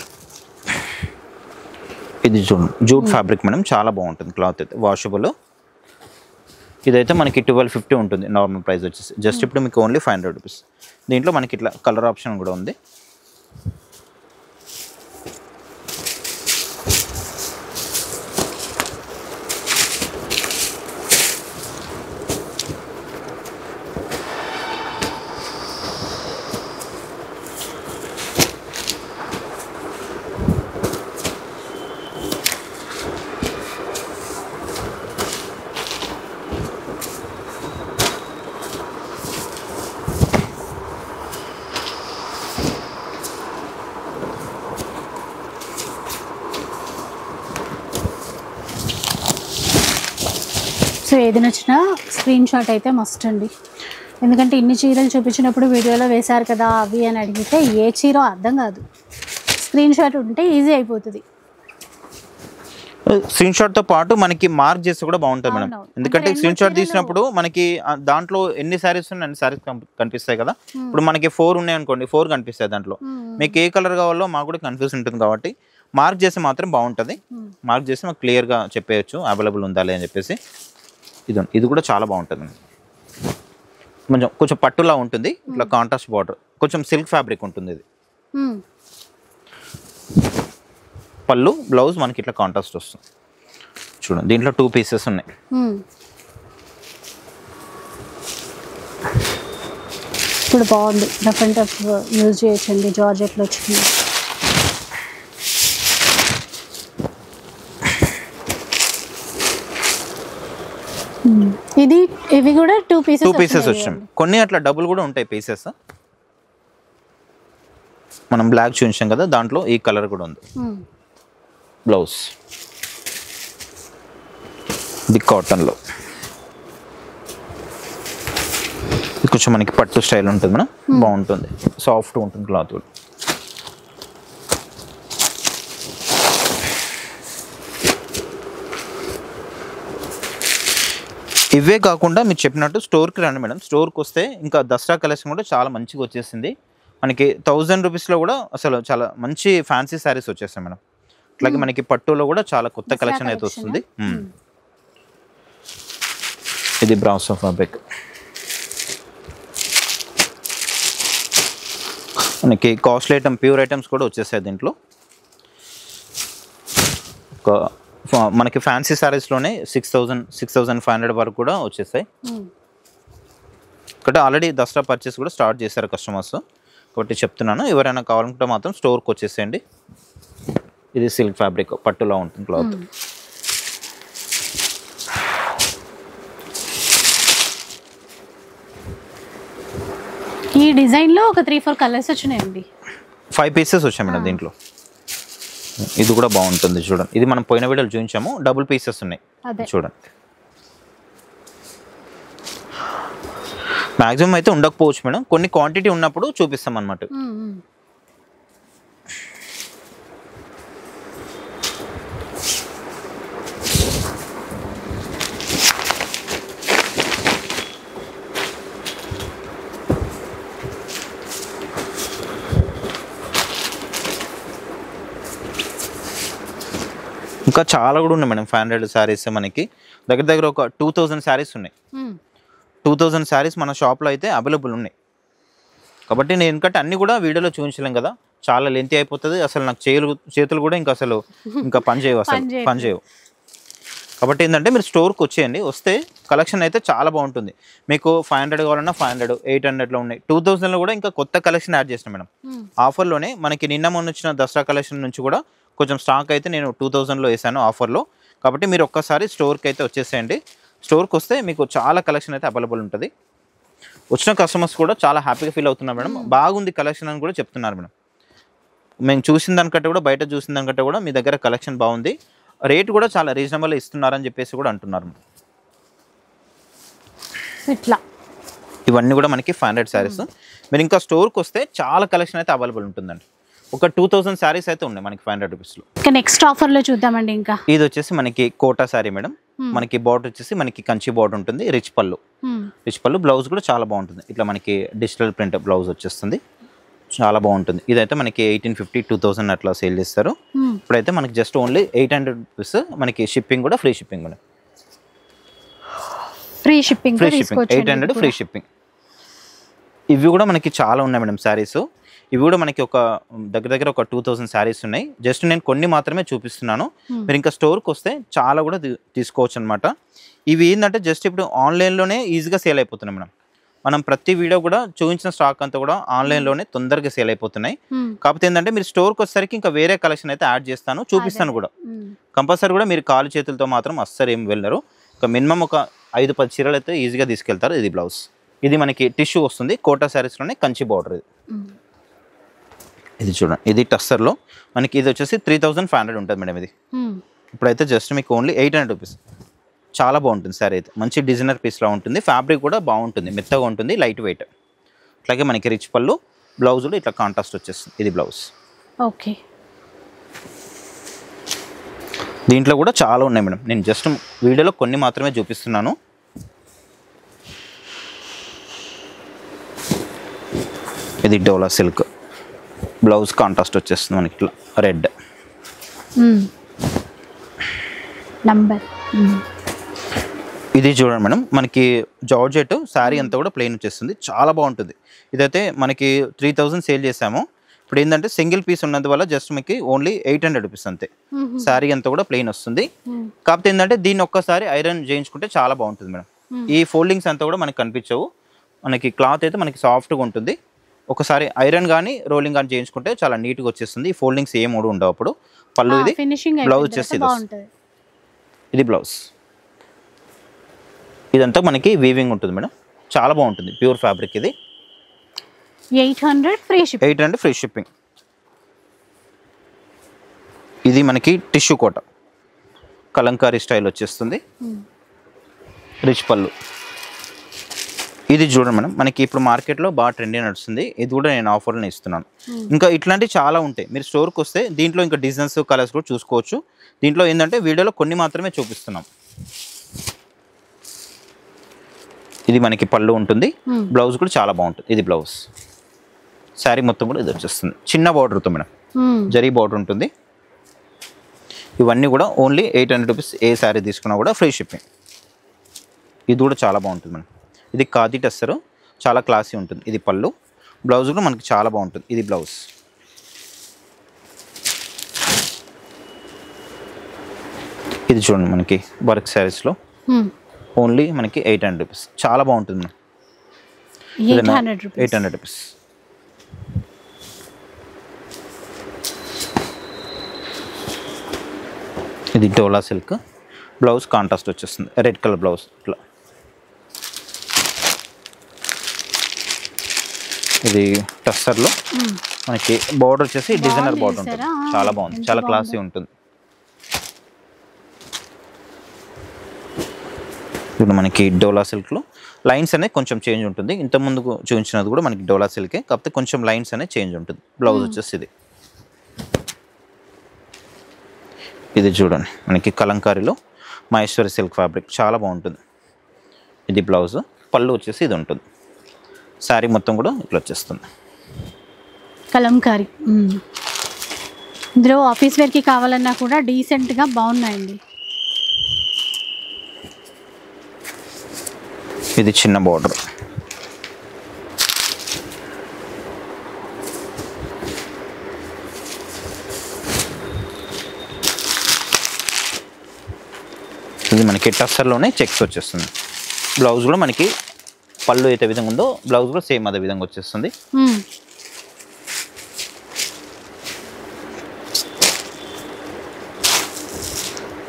ఇది చూడండి జూట్ ఫ్యాబ్రిక్ మేడం, చాలా బాగుంటుంది క్లాత్ అయితే, వాషబుల్. ఇదైతే మనకి 1250 ఉంటుంది నార్మల్ ప్రైస్ వచ్చేసి. జస్ట్ ఇప్పుడు మీకు ఓన్లీ 500 రూపీస్. దీంట్లో మనకి ఇట్లా కలర్ ఆప్షన్ కూడా ఉంది. సో ఏది నచ్చినా స్క్రీన్ షాట్ అయితే మస్ట్ అండి. ఎందుకంటే ఇన్ని చీరలు చూపించినప్పుడు వీడియోలో వేశారు కదా అవి అని అడిగితే ఏ చీర అర్థం కాదు. స్క్రీన్ షాట్ ఉంటే ఈజీ అయిపోతుంది. స్క్రీన్ షాట్తో పాటు మనకి మార్క్ చేస్తే కూడా బాగుంటుంది మేడం. ఎందుకంటే స్క్రీన్ షాట్ తీసినప్పుడు మనకి దాంట్లో ఎన్ని శారీస్ ఉన్నాయి అన్ని శారీస్ కనిపిస్తాయి కదా. ఇప్పుడు మనకి 4 ఉన్నాయి అనుకోండి, 4 కనిపిస్తాయి దాంట్లో. మీకు ఏ కలర్ కావాలో మాకు కూడా కన్ఫ్యూజ్ ఉంటుంది కాబట్టి మార్క్ చేస్తే మాత్రం బాగుంటుంది. మార్క్ చేసి మాకు క్లియర్గా చెప్పేయచ్చు అవైలబుల్ ఉందా అని చెప్పేసి. ఇది కూడా చాలా బాగుంటుంది. కొంచెం పట్టులా ఉంటుంది, ఇట్లా కాంట్రాస్ట్ బార్డర్, కొంచెం సిల్క్ ఫ్యాబ్రిక్ ఉంటుంది. ఇది పళ్ళు, బ్లౌజ్ మనకి ఇట్లా కాంట్రాస్ట్ వస్తుంది. చూడండి దీంట్లో 2 పీసెస్ ఉన్నాయి. ఇప్పుడు బాగుంది, డిఫరెంట్ ఆఫ్ యూజ్ చేయొచ్చండి. జార్జెట్లో వచ్చింది. ఇవి కూడా 2 పీసెస్ వచ్చాయి. కొన్ని అట్లా డబుల్ కూడా ఉంటాయి పీసెస్. మనం బ్లాక్ చూపించాం కదా, దాంట్లో ఈ కలర్ కూడా ఉంది. బ్లౌజ్ ఇది కాటన్లో, ఇది కొంచెం మనకి పట్టు స్టైల్ ఉంటుంది మేడం, బాగుంటుంది, సాఫ్ట్ ఉంటుంది క్లాత్ కూడా. ఇవే కాకుండా మీరు చెప్పినట్టు స్టోర్కి రండి మేడం. స్టోర్కి వస్తే ఇంకా దసరా కలెక్షన్ కూడా చాలా మంచిగా వచ్చేసింది. మనకి 1000 రూపీస్లో కూడా అసలు చాలా మంచి ఫ్యాన్సీ శారీస్ వచ్చేస్తాయి మేడం. అట్లాగే మనకి పట్టులో కూడా చాలా కొత్త కలెక్షన్ అయితే వస్తుంది. ఇది బ్రాసో ఫ్యాబ్రిక్, మనకి కాస్ట్లీ ఐటమ్, ప్యూర్ ఐటమ్స్ కూడా వచ్చేసాయి దీంట్లో. మనకి ఫ్యాన్సీ శారీస్లోనే 6500 వరకు కూడా వచ్చేసాయి. ఇక్కడ ఆల్రెడీ దసరా పర్చేస్ కూడా స్టార్ట్ చేశారు కస్టమర్స్ కాబట్టి చెప్తున్నాను. ఎవరైనా కావాలనుకుంటే మాత్రం స్టోర్కి వచ్చేసేయండి. ఇది సిల్క్ ఫ్యాబ్రిక్, పట్టులో ఉంటుంది క్లాత్. ఈ డిజైన్లో ఒక 3-4 కలర్స్ వచ్చినాయండి. 5 పీసెస్ వచ్చాయి మేడం దీంట్లో. ఇది కూడా బాగుంటుంది చూడండి. ఇది మనం పోయిన వీడియోలో చూపించాము, డబుల్ పీసెస్ ఉన్నాయి చూడండి. మ్యాక్సిమం అయితే ఉండకపోవచ్చు మేడం, కొన్ని క్వాంటిటీ ఉన్నప్పుడు చూపిస్తాం అన్నమాట. ఇంకా చాలా కూడా ఉన్నాయి మేడం. 500 శారీస్ మనకి దగ్గర ఒక 2000 శారీస్ ఉన్నాయి. 2000 శారీస్ మన షాప్లో అయితే అవైలబుల్ ఉన్నాయి. కాబట్టి నేను ఎందుకంటే అన్ని కూడా వీడియోలో చూపించలేం కదా, చాలా లెంతీ అయిపోతుంది, అసలు నాకు చేతులు కూడా ఇంకా పని చేయవు, అసలు పని చేయవు. కాబట్టి ఏంటంటే మీరు స్టోర్కి వచ్చేయండి, వస్తే కలెక్షన్ అయితే చాలా బాగుంటుంది. మీకు 500 కావాలన్నా 500, 800లో ఉన్నాయి, 2000లో కూడా ఇంకా కొత్త కలెక్షన్ యాడ్ చేసిన మేడం. ఆఫర్లోనే మనకి నిన్న మొన్న వచ్చిన దసరా కలెక్షన్ నుంచి కూడా కొంచెం స్టాక్ అయితే నేను 2000లో వేసాను ఆఫర్లో. కాబట్టి మీరు ఒక్కసారి స్టోర్కి అయితే వచ్చేసేయండి. స్టోర్కి వస్తే మీకు చాలా కలెక్షన్ అయితే అవైలబుల్ ఉంటుంది. వచ్చిన కస్టమర్స్ కూడా చాలా హ్యాపీగా ఫీల్ అవుతున్నారు మేడం, బాగుంది కలెక్షన్ అని కూడా చెప్తున్నారు మేడం. మేము చూసిన దానికంటే కూడా, బయట చూసిన దానికంటే కూడా మీ దగ్గర కలెక్షన్ బాగుంది, రేట్ కూడా చాలా రీజనబుల్ ఇస్తున్నారని చెప్పేసి కూడా అంటున్నారు. ఇట్లా ఇవన్నీ కూడా మనకి 500 శారీస్. మీరు ఇంకా స్టోర్కి వస్తే చాలా కలెక్షన్ అయితే అవైలబుల్ ఉంటుందండి. ఒక 2000 శారీస్ అయితే ఉన్నాయి మనకి 500 రూపీస్లో. ఇంకా నెక్స్ట్ ఆఫర్లో చూద్దామండి. ఇంకా ఇది వచ్చేసి మనకి కోటా శారీ మేడం. మనకి బార్డర్ వచ్చేసి మనకి కంచి బార్డర్ ఉంటుంది, రిచ్ పళ్ళు. బ్లౌజ్ కూడా చాలా బాగుంటుంది, ఇట్లా మనకి డిజిటల్ ప్రింట్ బ్లౌజ్ వచ్చేస్తుంది, చాలా బాగుంటుంది. ఇదైతే మనకి 1850, 2000 అట్లా సేల్ చేస్తారు. ఇప్పుడైతే మనకి జస్ట్ ఓన్లీ 800 రూపీస్. మనకి షిప్పింగ్ కూడా free shipping madam, free shipping 800 free shipping. ఇవి కూడా మనకి చాలా ఉన్నాయి మేడం శారీస్. ఇవి కూడా మనకి ఒక దగ్గర ఒక 2000 శారీస్ ఉన్నాయి. జస్ట్ నేను కొన్ని మాత్రమే చూపిస్తున్నాను, మీరు ఇంకా స్టోర్కి వస్తే చాలా కూడా తీసుకోవచ్చు అనమాట. ఇవి ఏంటంటే జస్ట్ ఇప్పుడు ఆన్లైన్లోనే ఈజీగా సేల్ అయిపోతున్నాయి మేడం. మనం ప్రతి వీడియో కూడా చూపించిన స్టాక్ అంతా కూడా ఆన్లైన్లోనే తొందరగా సేల్ అయిపోతున్నాయి. కాకపోతే ఏంటంటే మీరు స్టోర్కి వచ్చేసరికి ఇంకా వేరే కలెక్షన్ అయితే యాడ్ చేస్తాను, చూపిస్తాను కూడా. కంపల్సరీ కూడా మీరు కాలు చేతులతో మాత్రం అస్సలు ఏం వెళ్ళరు. ఒక మినిమం ఒక 5-10 చీరలు అయితే ఈజీగా తీసుకెళ్తారు. ఇది బ్లౌజ్, ఇది మనకి టిష్యూ వస్తుంది, కోటా శారీస్లోనే కంచి బార్డర్. ఇది చూడండి, ఇది టస్సర్లో మనకి ఇది వచ్చేసి 3500 ఉంటుంది మేడం. ఇది ఇప్పుడైతే జస్ట్ మీకు ఓన్లీ 800 రూపీస్. చాలా బాగుంటుంది శారీ అయితే, మంచి డిజైనర్ పీస్లో ఉంటుంది, ఫ్యాబ్రిక్ కూడా బాగుంటుంది, మెత్తగా ఉంటుంది, లైట్ వెయిట్. అట్లాగే మనకి రిచ్ పళ్ళు, బ్లౌజులు ఇట్లా కాంట్రాస్ట్ వచ్చేస్తుంది. ఇది బ్లౌజ్. ఓకే, దీంట్లో కూడా చాలా ఉన్నాయి మేడం, నేను జస్ట్ వీడియోలో కొన్ని మాత్రమే చూపిస్తున్నాను. ఇది డోలా సిల్క్, బ్లౌజ్ కాంట్రాస్ట్ వచ్చేస్తుంది మనకి ఇట్లా రెడ్ నంబర్. ఇది చూడండి మేడం, మనకి జార్జెట్ శారీ అంతా కూడా ప్లెయిన్ వచ్చేస్తుంది, చాలా బాగుంటుంది. ఇదైతే మనకి 3000 సేల్ చేసాము. ఇప్పుడు ఏంటంటే సింగిల్ పీస్ ఉన్నందువల్ల జస్ట్ మీకు ఓన్లీ 800 రూపీస్ అంతే. శారీ అంతా కూడా ప్లెయిన్ వస్తుంది. కాకపోతే ఏంటంటే దీన్ని ఒక్కసారి ఐరన్ చేయించుకుంటే చాలా బాగుంటుంది మేడం. ఈ ఫోల్డింగ్స్ అంతా కూడా మనకి కనిపించవు, మనకి క్లాత్ అయితే మనకి సాఫ్ట్గా ఉంటుంది. ఒకసారి ఐరన్ కానీ రోలింగ్ కానీ చేయించుకుంటే చాలా నీట్గా వచ్చేస్తుంది. ఈ ఫోల్డింగ్స్ ఏ మూడు ఉండవు. అప్పుడు పళ్ళు, ఇది బ్లౌజ్ వచ్చేసి ఇది బ్లౌజ్. ఇదంతా మనకి వీవింగ్ ఉంటుంది మేడం, చాలా బాగుంటుంది, ప్యూర్ ఫ్యాబ్రిక్. ఇది 800 ఫ్రీ షిప్పింగ్. ఇది మనకి టిష్యూ కోట, కలంకారీ స్టైల్ వచ్చేస్తుంది, రిచ్ పళ్ళు. ఇది చూడండి మేడం, మనకి ఇప్పుడు మార్కెట్లో బాగా ట్రెండీ నడుస్తుంది. ఇది కూడా నేను ఆఫర్లో ఇస్తున్నాను. ఇంకా ఇట్లాంటివి చాలా ఉంటాయి, మీరు స్టోర్కి వస్తే దీంట్లో ఇంకా డిజైన్స్, కలర్స్ కూడా చూసుకోవచ్చు. దీంట్లో ఏంటంటే వీడియోలో కొన్ని మాత్రమే చూపిస్తున్నాం. ఇది మనకి పళ్ళు ఉంటుంది, బ్లౌజ్ కూడా చాలా బాగుంటుంది. ఇది బ్లౌజ్, శారీ మొత్తం కూడా ఇది వచ్చేస్తుంది, చిన్న బార్డర్తో మేడం, జరీ బార్డర్ ఉంటుంది. ఇవన్నీ కూడా ఓన్లీ 800 రూపీస్. ఏ శారీ తీసుకున్నా కూడా ఫ్రీ షిప్పింగ్. ఇది కూడా చాలా బాగుంటుంది మేడం. ఇది ఖాదీ టస్సరు, చాలా క్లాసీ ఉంటుంది. ఇది పళ్ళు, బ్లౌజ్ కూడా మనకి చాలా బాగుంటుంది. ఇది బ్లౌజ్. ఇది చూడండి మనకి వర్క్ శారీస్లో ఓన్లీ మనకి 800 రూపీస్, చాలా బాగుంటుంది మేడం. 800 రూపీస్. ఇది డోలా సిల్క్, బ్లౌజ్ కాంట్రాస్ట్ వచ్చేస్తుంది, రెడ్ కలర్ బ్లౌజ్ ఇట్లా. ఇది టస్సర్లో మనకి బార్డర్ వచ్చేసి డిజైనర్ బార్డర్ ఉంటుంది, చాలా బాగుంది, చాలా క్లాసీ ఉంటుంది. ఇప్పుడు మనకి డోలా సిల్క్లో లైన్స్ అనేది కొంచెం చేంజ్ ఉంటుంది. ఇంతకుముందు చూపించినది కూడా మనకి డోలా సిల్కే, కాకపోతే కొంచెం లైన్స్ అనేది చేంజ్ ఉంటుంది. బ్లౌజ్ వచ్చేసి ఇది. ఇది చూడండి మనకి కలంకారీలో మహేశ్వరి సిల్క్ ఫ్యాబ్రిక్, చాలా బాగుంటుంది. ఇది బ్లౌజ్, పళ్ళు వచ్చేసి ఇది ఉంటుంది. శారీ మొత్తం కూడా ఇట్లా వచ్చేస్తుంది, కలంకారీ. ఇందులో ఆఫీస్ వేర్కి కావాలన్నా కూడా డీసెంట్గా బాగున్నాయండి. ఇది చిన్న బార్డర్, ఇది మనకి టస్సర్లోనే చెక్స్ వచ్చేస్తుంది. బ్లౌజ్ కూడా మనకి పళ్ళు అయితే విధంగా ఉందో బ్లౌజ్ కూడా సేమ్ అదే విధంగా వచ్చేస్తుంది.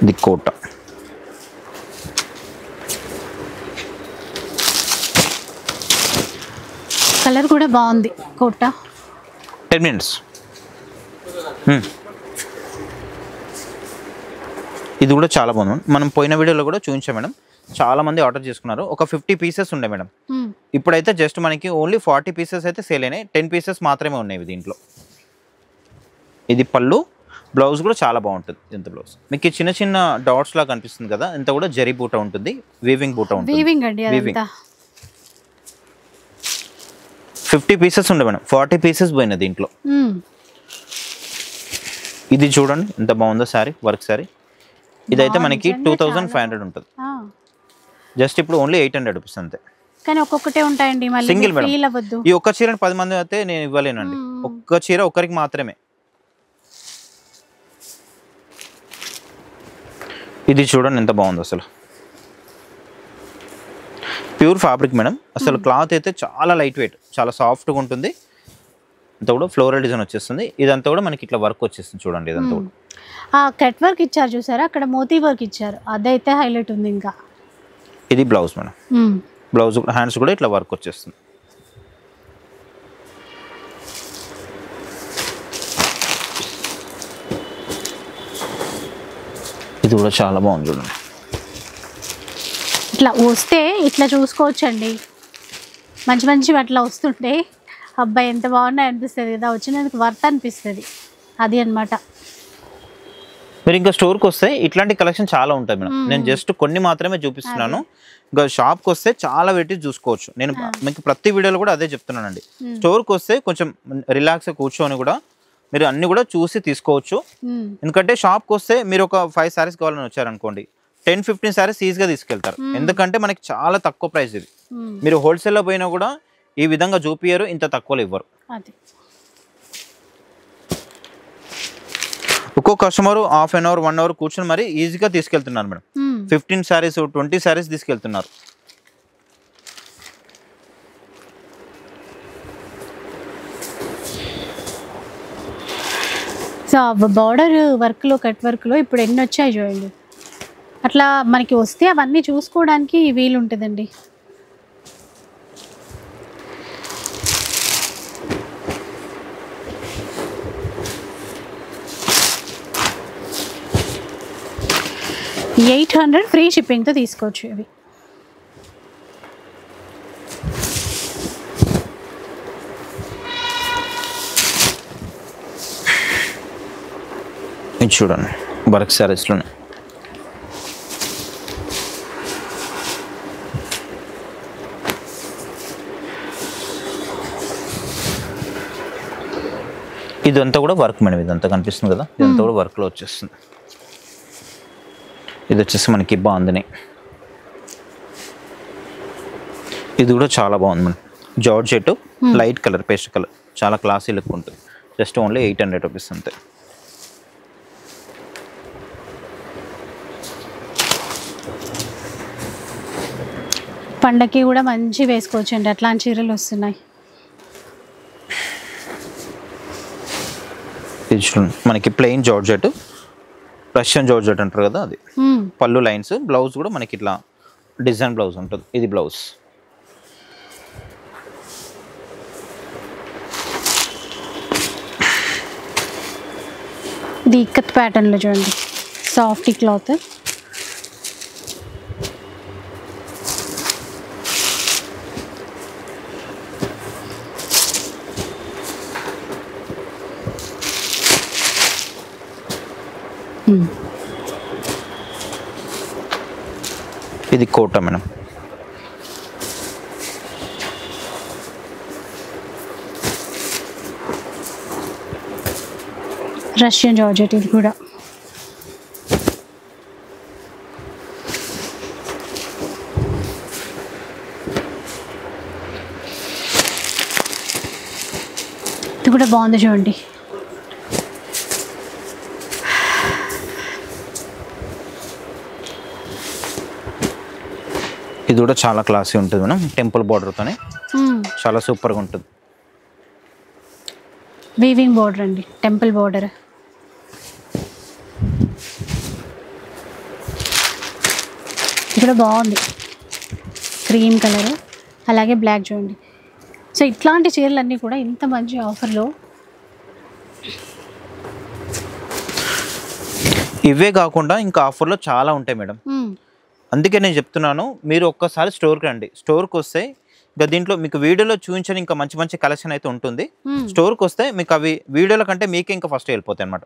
ఇది కోట. కలర్ కూడా బాగుంది కోట. 10 minutes. ఇది కూడా చాలా బాగుంది. మనం పోయిన వీడియోలో కూడా చూపించాం మేడం, చాలా మంది ఆర్డర్ చేసుకున్నారు. ఒక 50 పీసెస్ ఉండే మేడం. ఇప్పుడైతే జస్ట్ మనకి ఓన్లీ 40 పీసెస్ అయితే సేల్ అయినాయి. 10 పీసెస్ మాత్రమే ఉన్నాయి దీంట్లో. ఇది పళ్ళు, బ్లౌజ్ కూడా చాలా బాగుంటుంది. ఇంత బ్లౌజ్ మీకు చిన్న చిన్న డాట్స్ లాగా కనిపిస్తుంది కదా, ఇంత కూడా జరీ బూట ఉంటుంది, వీవింగ్ బూట ఉంటుంది. 50 పీసెస్ ఉండే మేడం, 40 పీసెస్ పోయినా దీంట్లో. ఇది చూడండి ఎంత బాగుందో శారీ, వర్క్ శారీ. ఇదైతే మనకి 2500 ఉంటుంది. జస్ట్ ఇప్పుడు ఓన్లీ 800 రూపీస్ అంతే. కానీ ఒక్కొక్కటే ఉంటాయండి, మళ్ళీ సింగిల్ మేడం. ఫీల్ అవ్వద్దు. ఈ ఒక్క చీర 10 మంది అయితే నేను ఇవ్వలేనండి. ఒక్క చీర ఒక్కరికి మాత్రమే. ఇది చూడండి ఎంత బాగుంది అసలు. Pure fabric madam. అసలు క్లాత్ అయితే చాలా లైట్ వెయిట్, చాలా సాఫ్ట్గా ఉంటుంది. అంతా కూడా ఫ్లోరల్ డిజైన్ వచ్చేస్తుంది. ఇదంతా కూడా మనకి ఇట్లా వర్క్ వచ్చేస్తుంది చూడండి. ఇదంతా కూడా కట్ వర్క్ ఇచ్చారు చూసారా, అక్కడ మోతీ వర్క్ ఇచ్చారు, అదైతే హైలైట్ ఉంది. ఇంకా ఇది బ్లౌజ్ మేడం. బ్లౌజ్ హ్యాండ్స్ కూడా ఇట్లా వర్క్ వచ్చేస్తుంది. ఇది కూడా చాలా బాగుంది చూడండి. ఇట్లా వస్తే ఇట్లా చూసుకోవచ్చండి, మంచి మంచివి అట్లా వస్తుంటే అబ్బాయి ఎంత బాగున్నాయి అనిపిస్తుంది కదా, వచ్చినందుకు వర్త్ అనిపిస్తుంది. అది అన్నమాట. మీరు ఇంకా స్టోర్కి వస్తే ఇట్లాంటి కలెక్షన్ చాలా ఉంటాయి మేడం. నేను జస్ట్ కొన్ని మాత్రమే చూపిస్తున్నాను. ఇంకా షాప్కి వస్తే చాలా వెరైటీస్ చూసుకోవచ్చు. నేను మీకు ప్రతి వీడియోలో కూడా అదే చెప్తున్నానండి. స్టోర్కి వస్తే కొంచెం రిలాక్స్గా కూర్చొని కూడా మీరు అన్ని కూడా చూసి తీసుకోవచ్చు. ఎందుకంటే షాప్కి వస్తే మీరు ఒక 5 సారీస్ కావాలని వచ్చారనుకోండి, 10-15 సారీస్ ఈజీగా తీసుకెళ్తారు. ఎందుకంటే మనకి చాలా తక్కువ ప్రైస్ ఇది. మీరు హోల్సేల్లో పోయినా కూడా ఈ విధంగా చూపియరు, ఇంత తక్కువలో ఇవ్వరు. ఒక్కో customer half an hour 1 hour కూర్చొని మరి ఈజీగా తీసుకెళ్తున్నారు మేడం. 15 సారీస్ 20 సారీస్ తీసుకెళ్తున్నారు. సో బార్డర్ వర్క్లో, కట్ వర్క్లో ఇప్పుడు ఎన్ని వచ్చాయి చూడండి. అట్లా మనకి వస్తే అవన్నీ చూసుకోవడానికి వీలు ఉంటుందండి. $800 ఫ్రీ షిప్పింగ్తో తీసుకోవచ్చు ఇవి. ఇది చూడండి వర్క్ సారీస్లోనే. ఇదంతా కూడా వర్క్ మేడం. ఇదంతా కనిపిస్తుంది కదా, ఇదంతా కూడా వర్క్లో వచ్చేస్తుంది. ఇది వచ్చేసి మనకి బాగుంది. ఇది కూడా చాలా బాగుంది madam. Georgette light colour, paste colour, చాలా క్లాసీ లుక్ ఉంటుంది. జస్ట్ ఓన్లీ 800 రూపీస్ అంతే. పండగకి కూడా మంచి వేసుకోవచ్చండి, అట్లాంటి చీరలు వస్తున్నాయి. ఇది చూడండి మనకి ప్లెయిన్ జార్జెట్, రష్యన్ జార్జెట్ అంటారు కదా అది. పళ్ళు లైన్స్, బ్లౌజ్ కూడా మనకి ఇట్లా డిజైన్ బ్లౌజ్ ఉంటుంది. ఇది బ్లౌజ్. ఇది ఇక్కత్ ప్యాటర్న్లో చూడండి, సాఫ్ట్ క్లాత్. ఇది కోట మేడం. రష్యన్ జార్జెట్ ఇది కూడా. ఇది కూడా బాగుంది చూడండి. ఇది కూడా చాలా క్లాసీ ఉంటుంది మేడం, టెంపుల్ బార్డర్తోనే చాలా సూపర్గా ఉంటుంది. వీవింగ్ బార్డర్ అండి, టెంపుల్ బార్డర్. ఇక్కడ బాగుంది క్రీమ్ కలర్, అలాగే బ్లాక్ చూడండి. సో ఇట్లాంటి చీరలన్నీ కూడా ఇంత మంచి ఆఫర్లో. ఇవే కాకుండా ఇంకా ఆఫర్లో చాలా ఉంటాయి మేడం. అందుకే నేను చెప్తున్నాను, మీరు ఒక్కసారి స్టోర్కి రండి. స్టోర్కి వస్తే ఇంకా దీంట్లో మీకు వీడియోలో చూపించని ఇంకా మంచి మంచి కలెక్షన్ అయితే ఉంటుంది. స్టోర్కి వస్తే మీకు అవి వీడియోల కంటే మీకే ఇంకా ఫస్ట్ వెళ్ళిపోతాయి అనమాట.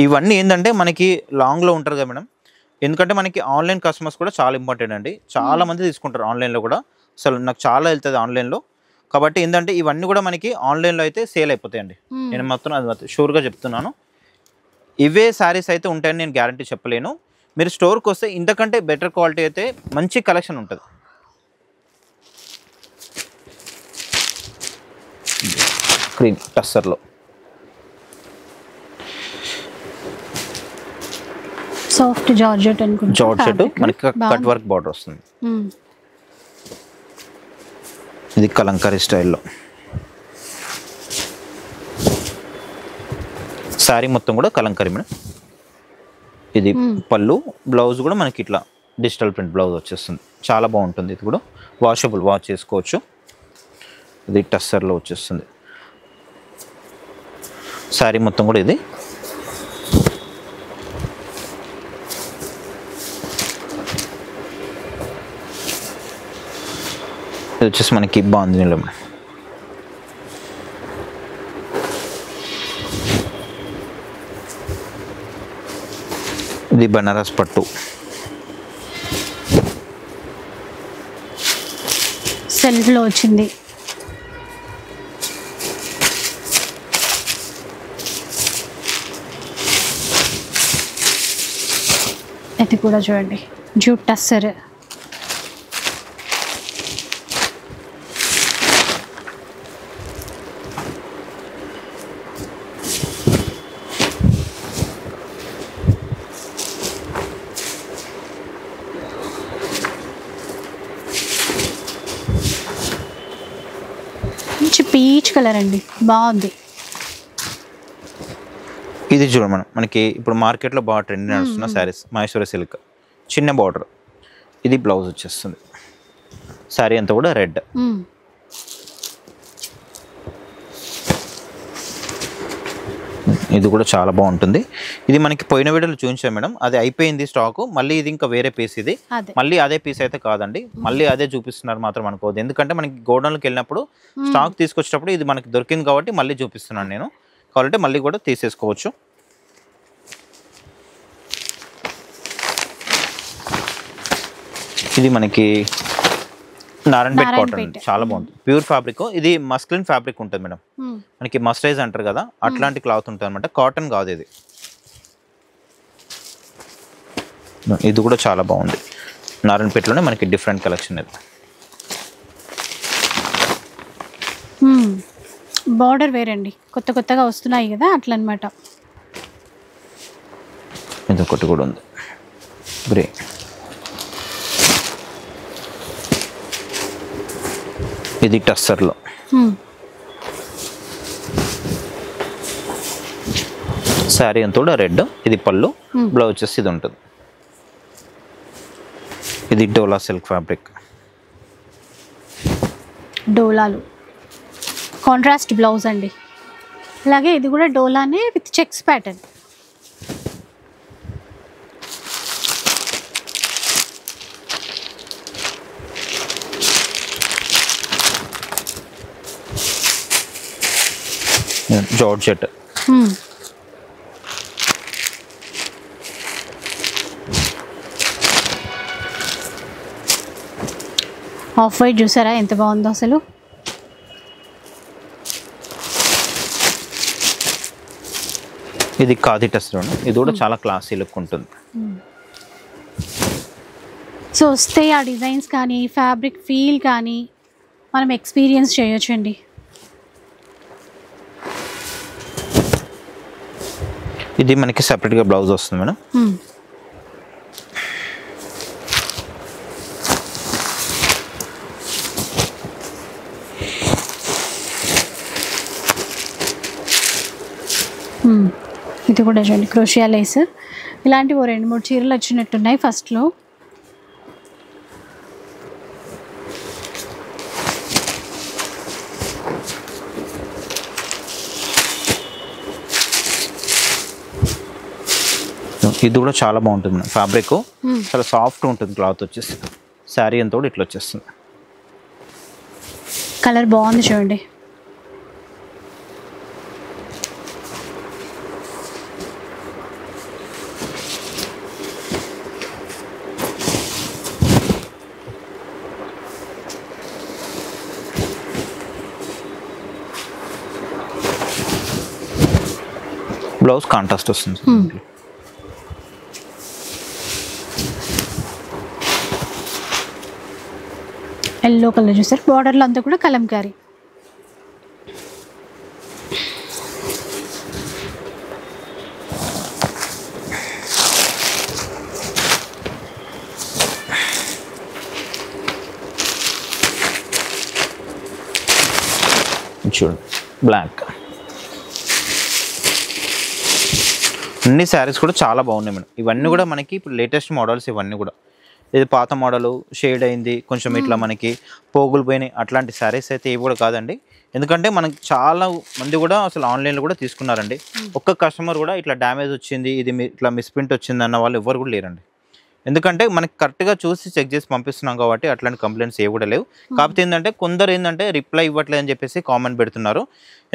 ఇవన్నీ ఏంటంటే మనకి లాంగ్లో ఉంటారు కదా మేడం, ఎందుకంటే మనకి ఆన్లైన్ కస్టమర్స్ కూడా చాలా ఇంపార్టెంట్ అండి. చాలా మంది తీసుకుంటారు ఆన్లైన్లో కూడా, అసలు నాకు చాలా వెళ్తుంది ఆన్లైన్లో. కాబట్టి ఏంటంటే ఇవన్నీ కూడా మనకి ఆన్లైన్లో అయితే సేల్ అయిపోతాయండి. నేను మొత్తం అది షూర్గా చెప్తున్నాను. ఇవే శారీస్ అయితే ఉంటాయని నేను గ్యారంటీ చెప్పలేను. మీరు స్టోర్కి వస్తే ఇంతకంటే బెటర్ క్వాలిటీ అయితే మంచి కలెక్షన్ ఉంటుంది. క్రీమ్ టస్సర్లో సాఫ్ట్ జార్జెట్ అనుకుంటా. జార్జెట్ మనకి కట్ వర్క్ బార్డర్ వస్తుంది. ఇది కలంకారీ స్టైల్లో శారీ మొత్తం కూడా కలంకారీ మేడం. ఇది పళ్ళు, బ్లౌజ్ కూడా మనకి ఇట్లా డిజిటల్ ప్రింట్ బ్లౌజ్ వచ్చేస్తుంది. చాలా బాగుంటుంది. ఇది కూడా వాషబుల్, వాష్ చేసుకోవచ్చు. ఇది టస్సర్లో వచ్చేస్తుంది. శారీ మొత్తం కూడా ఇది వచ్చేసి మనకి బాందినీలో ఇది బనారస్ పట్టు, సెల్ఫ్లో వచ్చింది. ఇది కూడా చూడండి, జూట్ టస్సర్. మంచి పీచ్ కలర్ అండి, బాగుంది. ఇది చూడండి మనం, మనకి ఇప్పుడు మార్కెట్లో బాగా ట్రెండ్ నడుస్తున్న శారీస్, మహేశ్వరి సిల్క్ చిన్న బార్డర్. ఇది బ్లౌజ్ వచ్చేస్తుంది. శారీ అంతా కూడా రెడ్. ఇది కూడా చాలా బాగుంటుంది. ఇది మనకి పోయిన వీడియోలో చూపించాం మేడం, అది అయిపోయింది స్టాక్. మళ్ళీ ఇది ఇంకా వేరే పీస్, ఇది మళ్ళీ అదే పీస్ అయితే కాదండి, మళ్ళీ అదే చూపిస్తున్నారు మాత్రం అనుకోవద్దు. ఎందుకంటే మనకి గోడౌన్కి వెళ్ళినప్పుడు స్టాక్ తీసుకొచ్చేటప్పుడు ఇది మనకి దొరికింది కాబట్టి మళ్ళీ చూపిస్తున్నాను నేను. కావాలంటే మళ్ళీ కూడా తీసేసుకోవచ్చు. ఇది మనకి నారాయణపేట కాటన్, చాలా బాగుంటుంది. ప్యూర్ ఫ్యాబ్రిక్, ఇది మస్లిన్ ఫ్యాబ్రిక్ ఉంటుంది మేడం. మనకి మస్టరైజ్ అంటారు కదా, అట్లాంటి క్లాత్ ఉంటుంది అనమాట, కాటన్ కాదు ఇది. ఇది కూడా చాలా బాగుంది. నారాయణపేటలోనే మనకి డిఫరెంట్ కలెక్షన్ ఇది. బార్డర్ వేరండి, కొత్త కొత్తగా వస్తున్నాయి కదా అట్లా అనమాట. ఇది ఒకటి కూడా ఉంది గ్రే. ఇది టస్సర్లో శారీ అంతా కూడా రెడ్. ఇది పళ్ళు, బ్లౌజ్ వచ్చేసి ఇది ఉంటుంది. ఇది డోలా సిల్క్ ఫ్యాబ్రిక్, డోలాలు కాంట్రాస్ట్ బ్లౌజ్ అండి. అలాగే ఇది కూడా డోలానే with checks pattern. Georgette. Off white చూసారా ఎంత బాగుందో అసలు. ఇది ఖాదీ టస్సర్, ఇది కూడా చాలా క్లాసీ లుక్ ఉంటుంది. సో వస్తే ఆ డిజైన్స్ కానీ ఫ్యాబ్రిక్ ఫీల్ కానీ మనం ఎక్స్పీరియన్స్ చేయొచ్చండి. ఇది మనకి సెపరేట్గా బ్లౌజ్ వస్తుంది మేడం. ఇది కూడా చూడండి క్రోషియా లేస్. ఇలాంటివి 2-3 చీరలు వచ్చినట్టున్నాయి ఫస్ట్లో. ఇది కూడా చాలా బాగుంటుంది ఫ్యాబ్రిక్, చాలా సాఫ్ట్ ఉంటుంది క్లాత్ వచ్చేసి. శారీ అంతా కూడా ఇట్లా వచ్చేస్తుంది. కలర్ బాగుంది చూడండి. బ్లౌజ్ కాంట్రాస్ట్ వస్తుంది. ఎల్లో కలర్ చూసారు, బార్డర్లో అంతా కూడా కలంకారీ. చూడండి బ్లాక్. అన్ని శారీస్ కూడా చాలా బాగున్నాయి మేడం. ఇవన్నీ కూడా మనకి ఇప్పుడు లేటెస్ట్ మోడల్స్. ఇవన్నీ కూడా ఇది పాత మోడలు, షేడ్ అయింది కొంచెం, ఇట్లా మనకి పోగులు పోయినాయి అట్లాంటి శారీస్ అయితే ఇవి కూడా కాదండి. ఎందుకంటే మనకి చాలా మంది కూడా అసలు ఆన్లైన్లో కూడా తీసుకున్నారండి. ఒక్క కస్టమర్ కూడా ఇట్లా డ్యామేజ్ వచ్చింది, ఇది ఇట్లా మిస్ప్రింట్ వచ్చింది అన్న వాళ్ళు ఎవరు కూడా లేరండి. ఎందుకంటే మనకి కరెక్ట్గా చూసి చెక్ చేసి పంపిస్తున్నాం కాబట్టి అట్లాంటి కంప్లైంట్స్ ఏ కూడా లేవు. కాకపోతే ఏంటంటే కొందరు ఏంటంటే రిప్లై ఇవ్వట్లేదు అని చెప్పేసి కామెంట్ పెడుతున్నారు.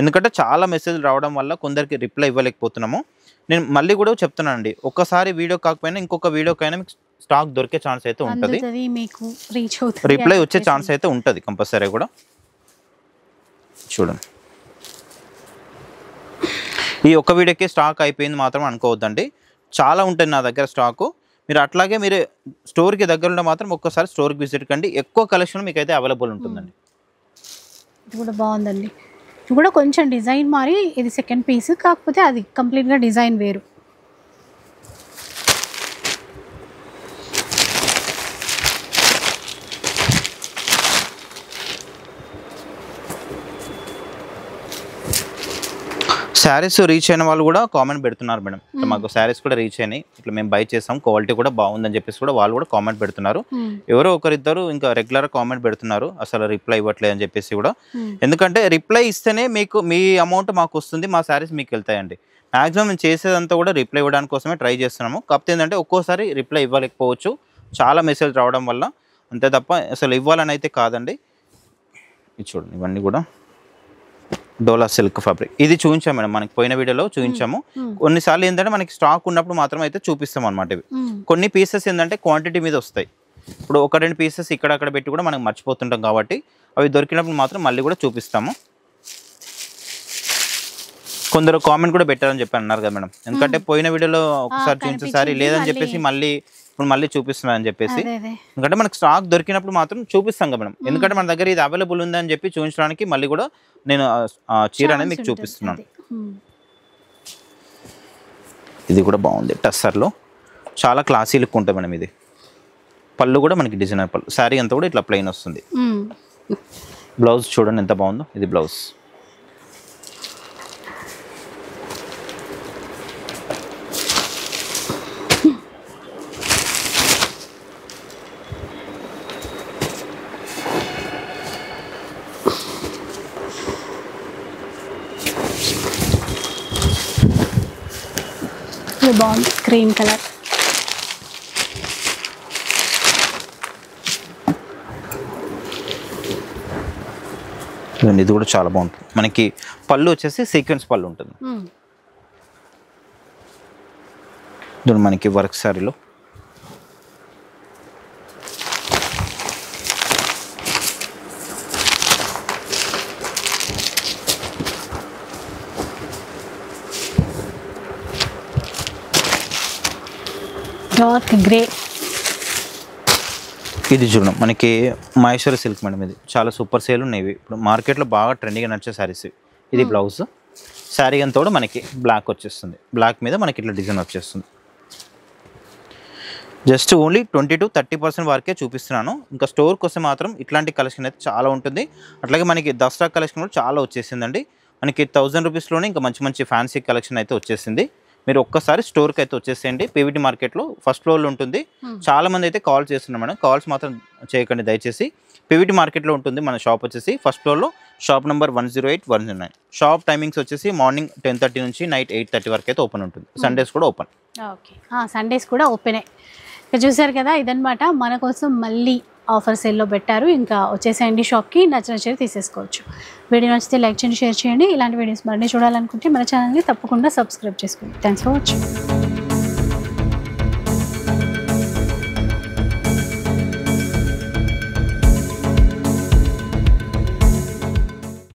ఎందుకంటే చాలా మెసేజ్లు రావడం వల్ల కొందరికి రిప్లై ఇవ్వలేకపోతున్నాము. నేను మళ్ళీ కూడా చెప్తున్నానండి, ఒక్కసారి వీడియో కాకపోయినా ఇంకొక వీడియోకైనా మీకు స్టాక్ దొరికే ఛాన్స్ అయితే ఉంటుంది, మీకు రీచ్ అవుతుంది, రిప్లై వచ్చే ఛాన్స్ అయితే ఉంటుంది కంపల్సరీ కూడా. చూడండి, ఈ ఒక్క వీడియోకి స్టాక్ అయిపోయింది మాత్రం అనుకోవద్దండి, చాలా ఉంటుంది నా దగ్గర స్టాకు. మీరు అట్లాగే మీరు స్టోర్కి దగ్గరలో మాత్రం ఒక్కసారి స్టోర్కి విజిట్ కండి, ఎక్కువ కలెక్షన్ మీకు అయితే అవైలబుల్ ఉంటుందండి. ఇది కూడా బాగుందండి. ఇది కూడా కొంచెం డిజైన్ మారి, ఇది సెకండ్ పీస్, కాకపోతే అది కంప్లీట్గా డిజైన్ వేరు. శారీస్ రీచ్ అయిన వాళ్ళు కూడా కామెంట్ పెడుతున్నారు మేడం, ఇట్లా మాకు శారీస్ కూడా రీచ్ అయినాయి, ఇట్లా మేము బై చేసాం, క్వాలిటీ కూడా బాగుందని చెప్పేసి కూడా వాళ్ళు కూడా కామెంట్ పెడుతున్నారు. ఎవరో ఒకరిద్దరు ఇంకా రెగ్యులర్ కామెంట్ పెడుతున్నారు అసలు రిప్లై ఇవ్వట్లేదు అని చెప్పేసి కూడా. ఎందుకంటే రిప్లై ఇస్తేనే మీకు మీ అమౌంట్ మాకు వస్తుంది, మా శారీస్ మీకు వెళ్తాయండి. మ్యాక్సిమం మేము చేసేదంతా కూడా రిప్లై ఇవ్వడానికి కోసమే ట్రై చేస్తున్నాము. కాకపోతే ఏంటంటే ఒక్కోసారి రిప్లై ఇవ్వలేకపోవచ్చు, చాలా మెసేజ్ రావడం వల్ల, అంతే తప్ప అసలు ఇవ్వాలని అయితే కాదండి. ఇది చూడండి, ఇవన్నీ కూడా డోలా సిల్క్ ఫ్యాబ్రిక్. ఇది చూపించాము మేడం, మనకి పోయిన వీడియోలో చూపించాము. కొన్నిసార్లు ఏంటంటే మనకి స్టాక్ ఉన్నప్పుడు మాత్రం అయితే చూపిస్తాం అనమాట. ఇవి కొన్ని పీసెస్ ఏంటంటే క్వాంటిటీ మీద వస్తాయి. ఇప్పుడు 1-2 పీసెస్ ఇక్కడక్కడ పెట్టి కూడా మనం మర్చిపోతుంటాం కాబట్టి అవి దొరికినప్పుడు మాత్రం మళ్ళీ కూడా చూపిస్తాము. కొందరు కామెంట్ కూడా పెట్టారని చెప్పి అన్నారు కదా మేడం, ఎందుకంటే పోయిన వీడియోలో ఒకసారి చూపించేసారి లేదని చెప్పేసి మళ్ళీ చూపిస్తున్నా అని చెప్పేసి. ఎందుకంటే మనకు స్టాక్ దొరికినప్పుడు మాత్రం చూపిస్తాం కదా మేడం, ఎందుకంటే మన దగ్గర ఇది అవైలబుల్ ఉందని చెప్పి చూపించడానికి మళ్ళీ కూడా నేను చీర అనేది మీకు చూపిస్తున్నాను. ఇది కూడా బాగుంది, టస్సర్లో చాలా క్లాసీ లుక్ ఉంటుంది మేడం. ఇది పళ్ళు కూడా మనకి డిజైనర్ పళ్ళు, శారీ అంతా కూడా ఇట్లా ప్లెయిన్ వస్తుంది. బ్లౌజ్ చూడండి ఎంత బాగుందో, ఇది బ్లౌజ్. బాగుంది క్రీమ్ కలర్. ఇది కూడా చాలా బాగుంటుంది. మనకి పళ్ళు వచ్చేసి సీక్వెన్స్ పళ్ళు ఉంటుంది. మనకి వర్క్ శారీలో డార్క్ గ్రే. ఇది చూడండి, మనకి మహేశ్వరి సిల్క్ మేడం. ఇది చాలా సూపర్ సేల్ ఉన్నాయి, ఇప్పుడు మార్కెట్లో బాగా ట్రెండింగ్గా నడిచే శారీస్. ఇది బ్లౌజ్, శారీ అంతా కూడా మనకి బ్లాక్ వచ్చేస్తుంది, బ్లాక్ మీద మనకి ఇట్లా డిజైన్ వచ్చేస్తుంది. జస్ట్ ఓన్లీ 20-30% వరకే చూపిస్తున్నాను. ఇంకా స్టోర్కి వస్తే మాత్రం ఇట్లాంటి కలెక్షన్ అయితే చాలా ఉంటుంది. అట్లాగే మనకి దసరా కలెక్షన్ కూడా చాలా వచ్చేసిందండి. మనకి 1000 రూపీస్లోనే ఇంకా మంచి మంచి ఫ్యాన్సీ కలెక్షన్ అయితే వచ్చేసింది. మీరు ఒక్కసారి స్టోర్కి అయితే వచ్చేసేయండి. పీవీటీ మార్కెట్లో ఫస్ట్ ఫ్లోర్లో ఉంటుంది. చాలా మంది అయితే కాల్ చేస్తున్నారు మేడం, కాల్స్ మాత్రం చేయకండి దయచేసి. పీవీటీ మార్కెట్లో ఉంటుంది మన షాప్ వచ్చేసి ఫస్ట్ ఫ్లోర్లో, షాప్ నెంబర్ 108, 109. షాప్ టైమింగ్స్ వచ్చేసి మార్నింగ్ 10:30 నుంచి నైట్ 8:30 వరకు అయితే ఓపెన్ ఉంటుంది. సండేస్ కూడా ఓపెన్. ఓకే, సండేస్ కూడా ఓపెనే. ఇక చూసారు కదా, ఇదనమాట మన కోసం మళ్ళీ ఆఫర్ సేల్లో పెట్టారు. ఇంకా వచ్చేసేయండి షాప్కి, నచ్చిన తీసేసుకోవచ్చు. వీడియో నచ్చితే లైక్ చేయండి, షేర్ చేయండి. ఇలాంటి వీడియోస్ మరిన్ని చూడాలనుకుంటే మన ఛానల్ని తప్పకుండా సబ్స్క్రైబ్ చేసుకోండి. Thanks for watching.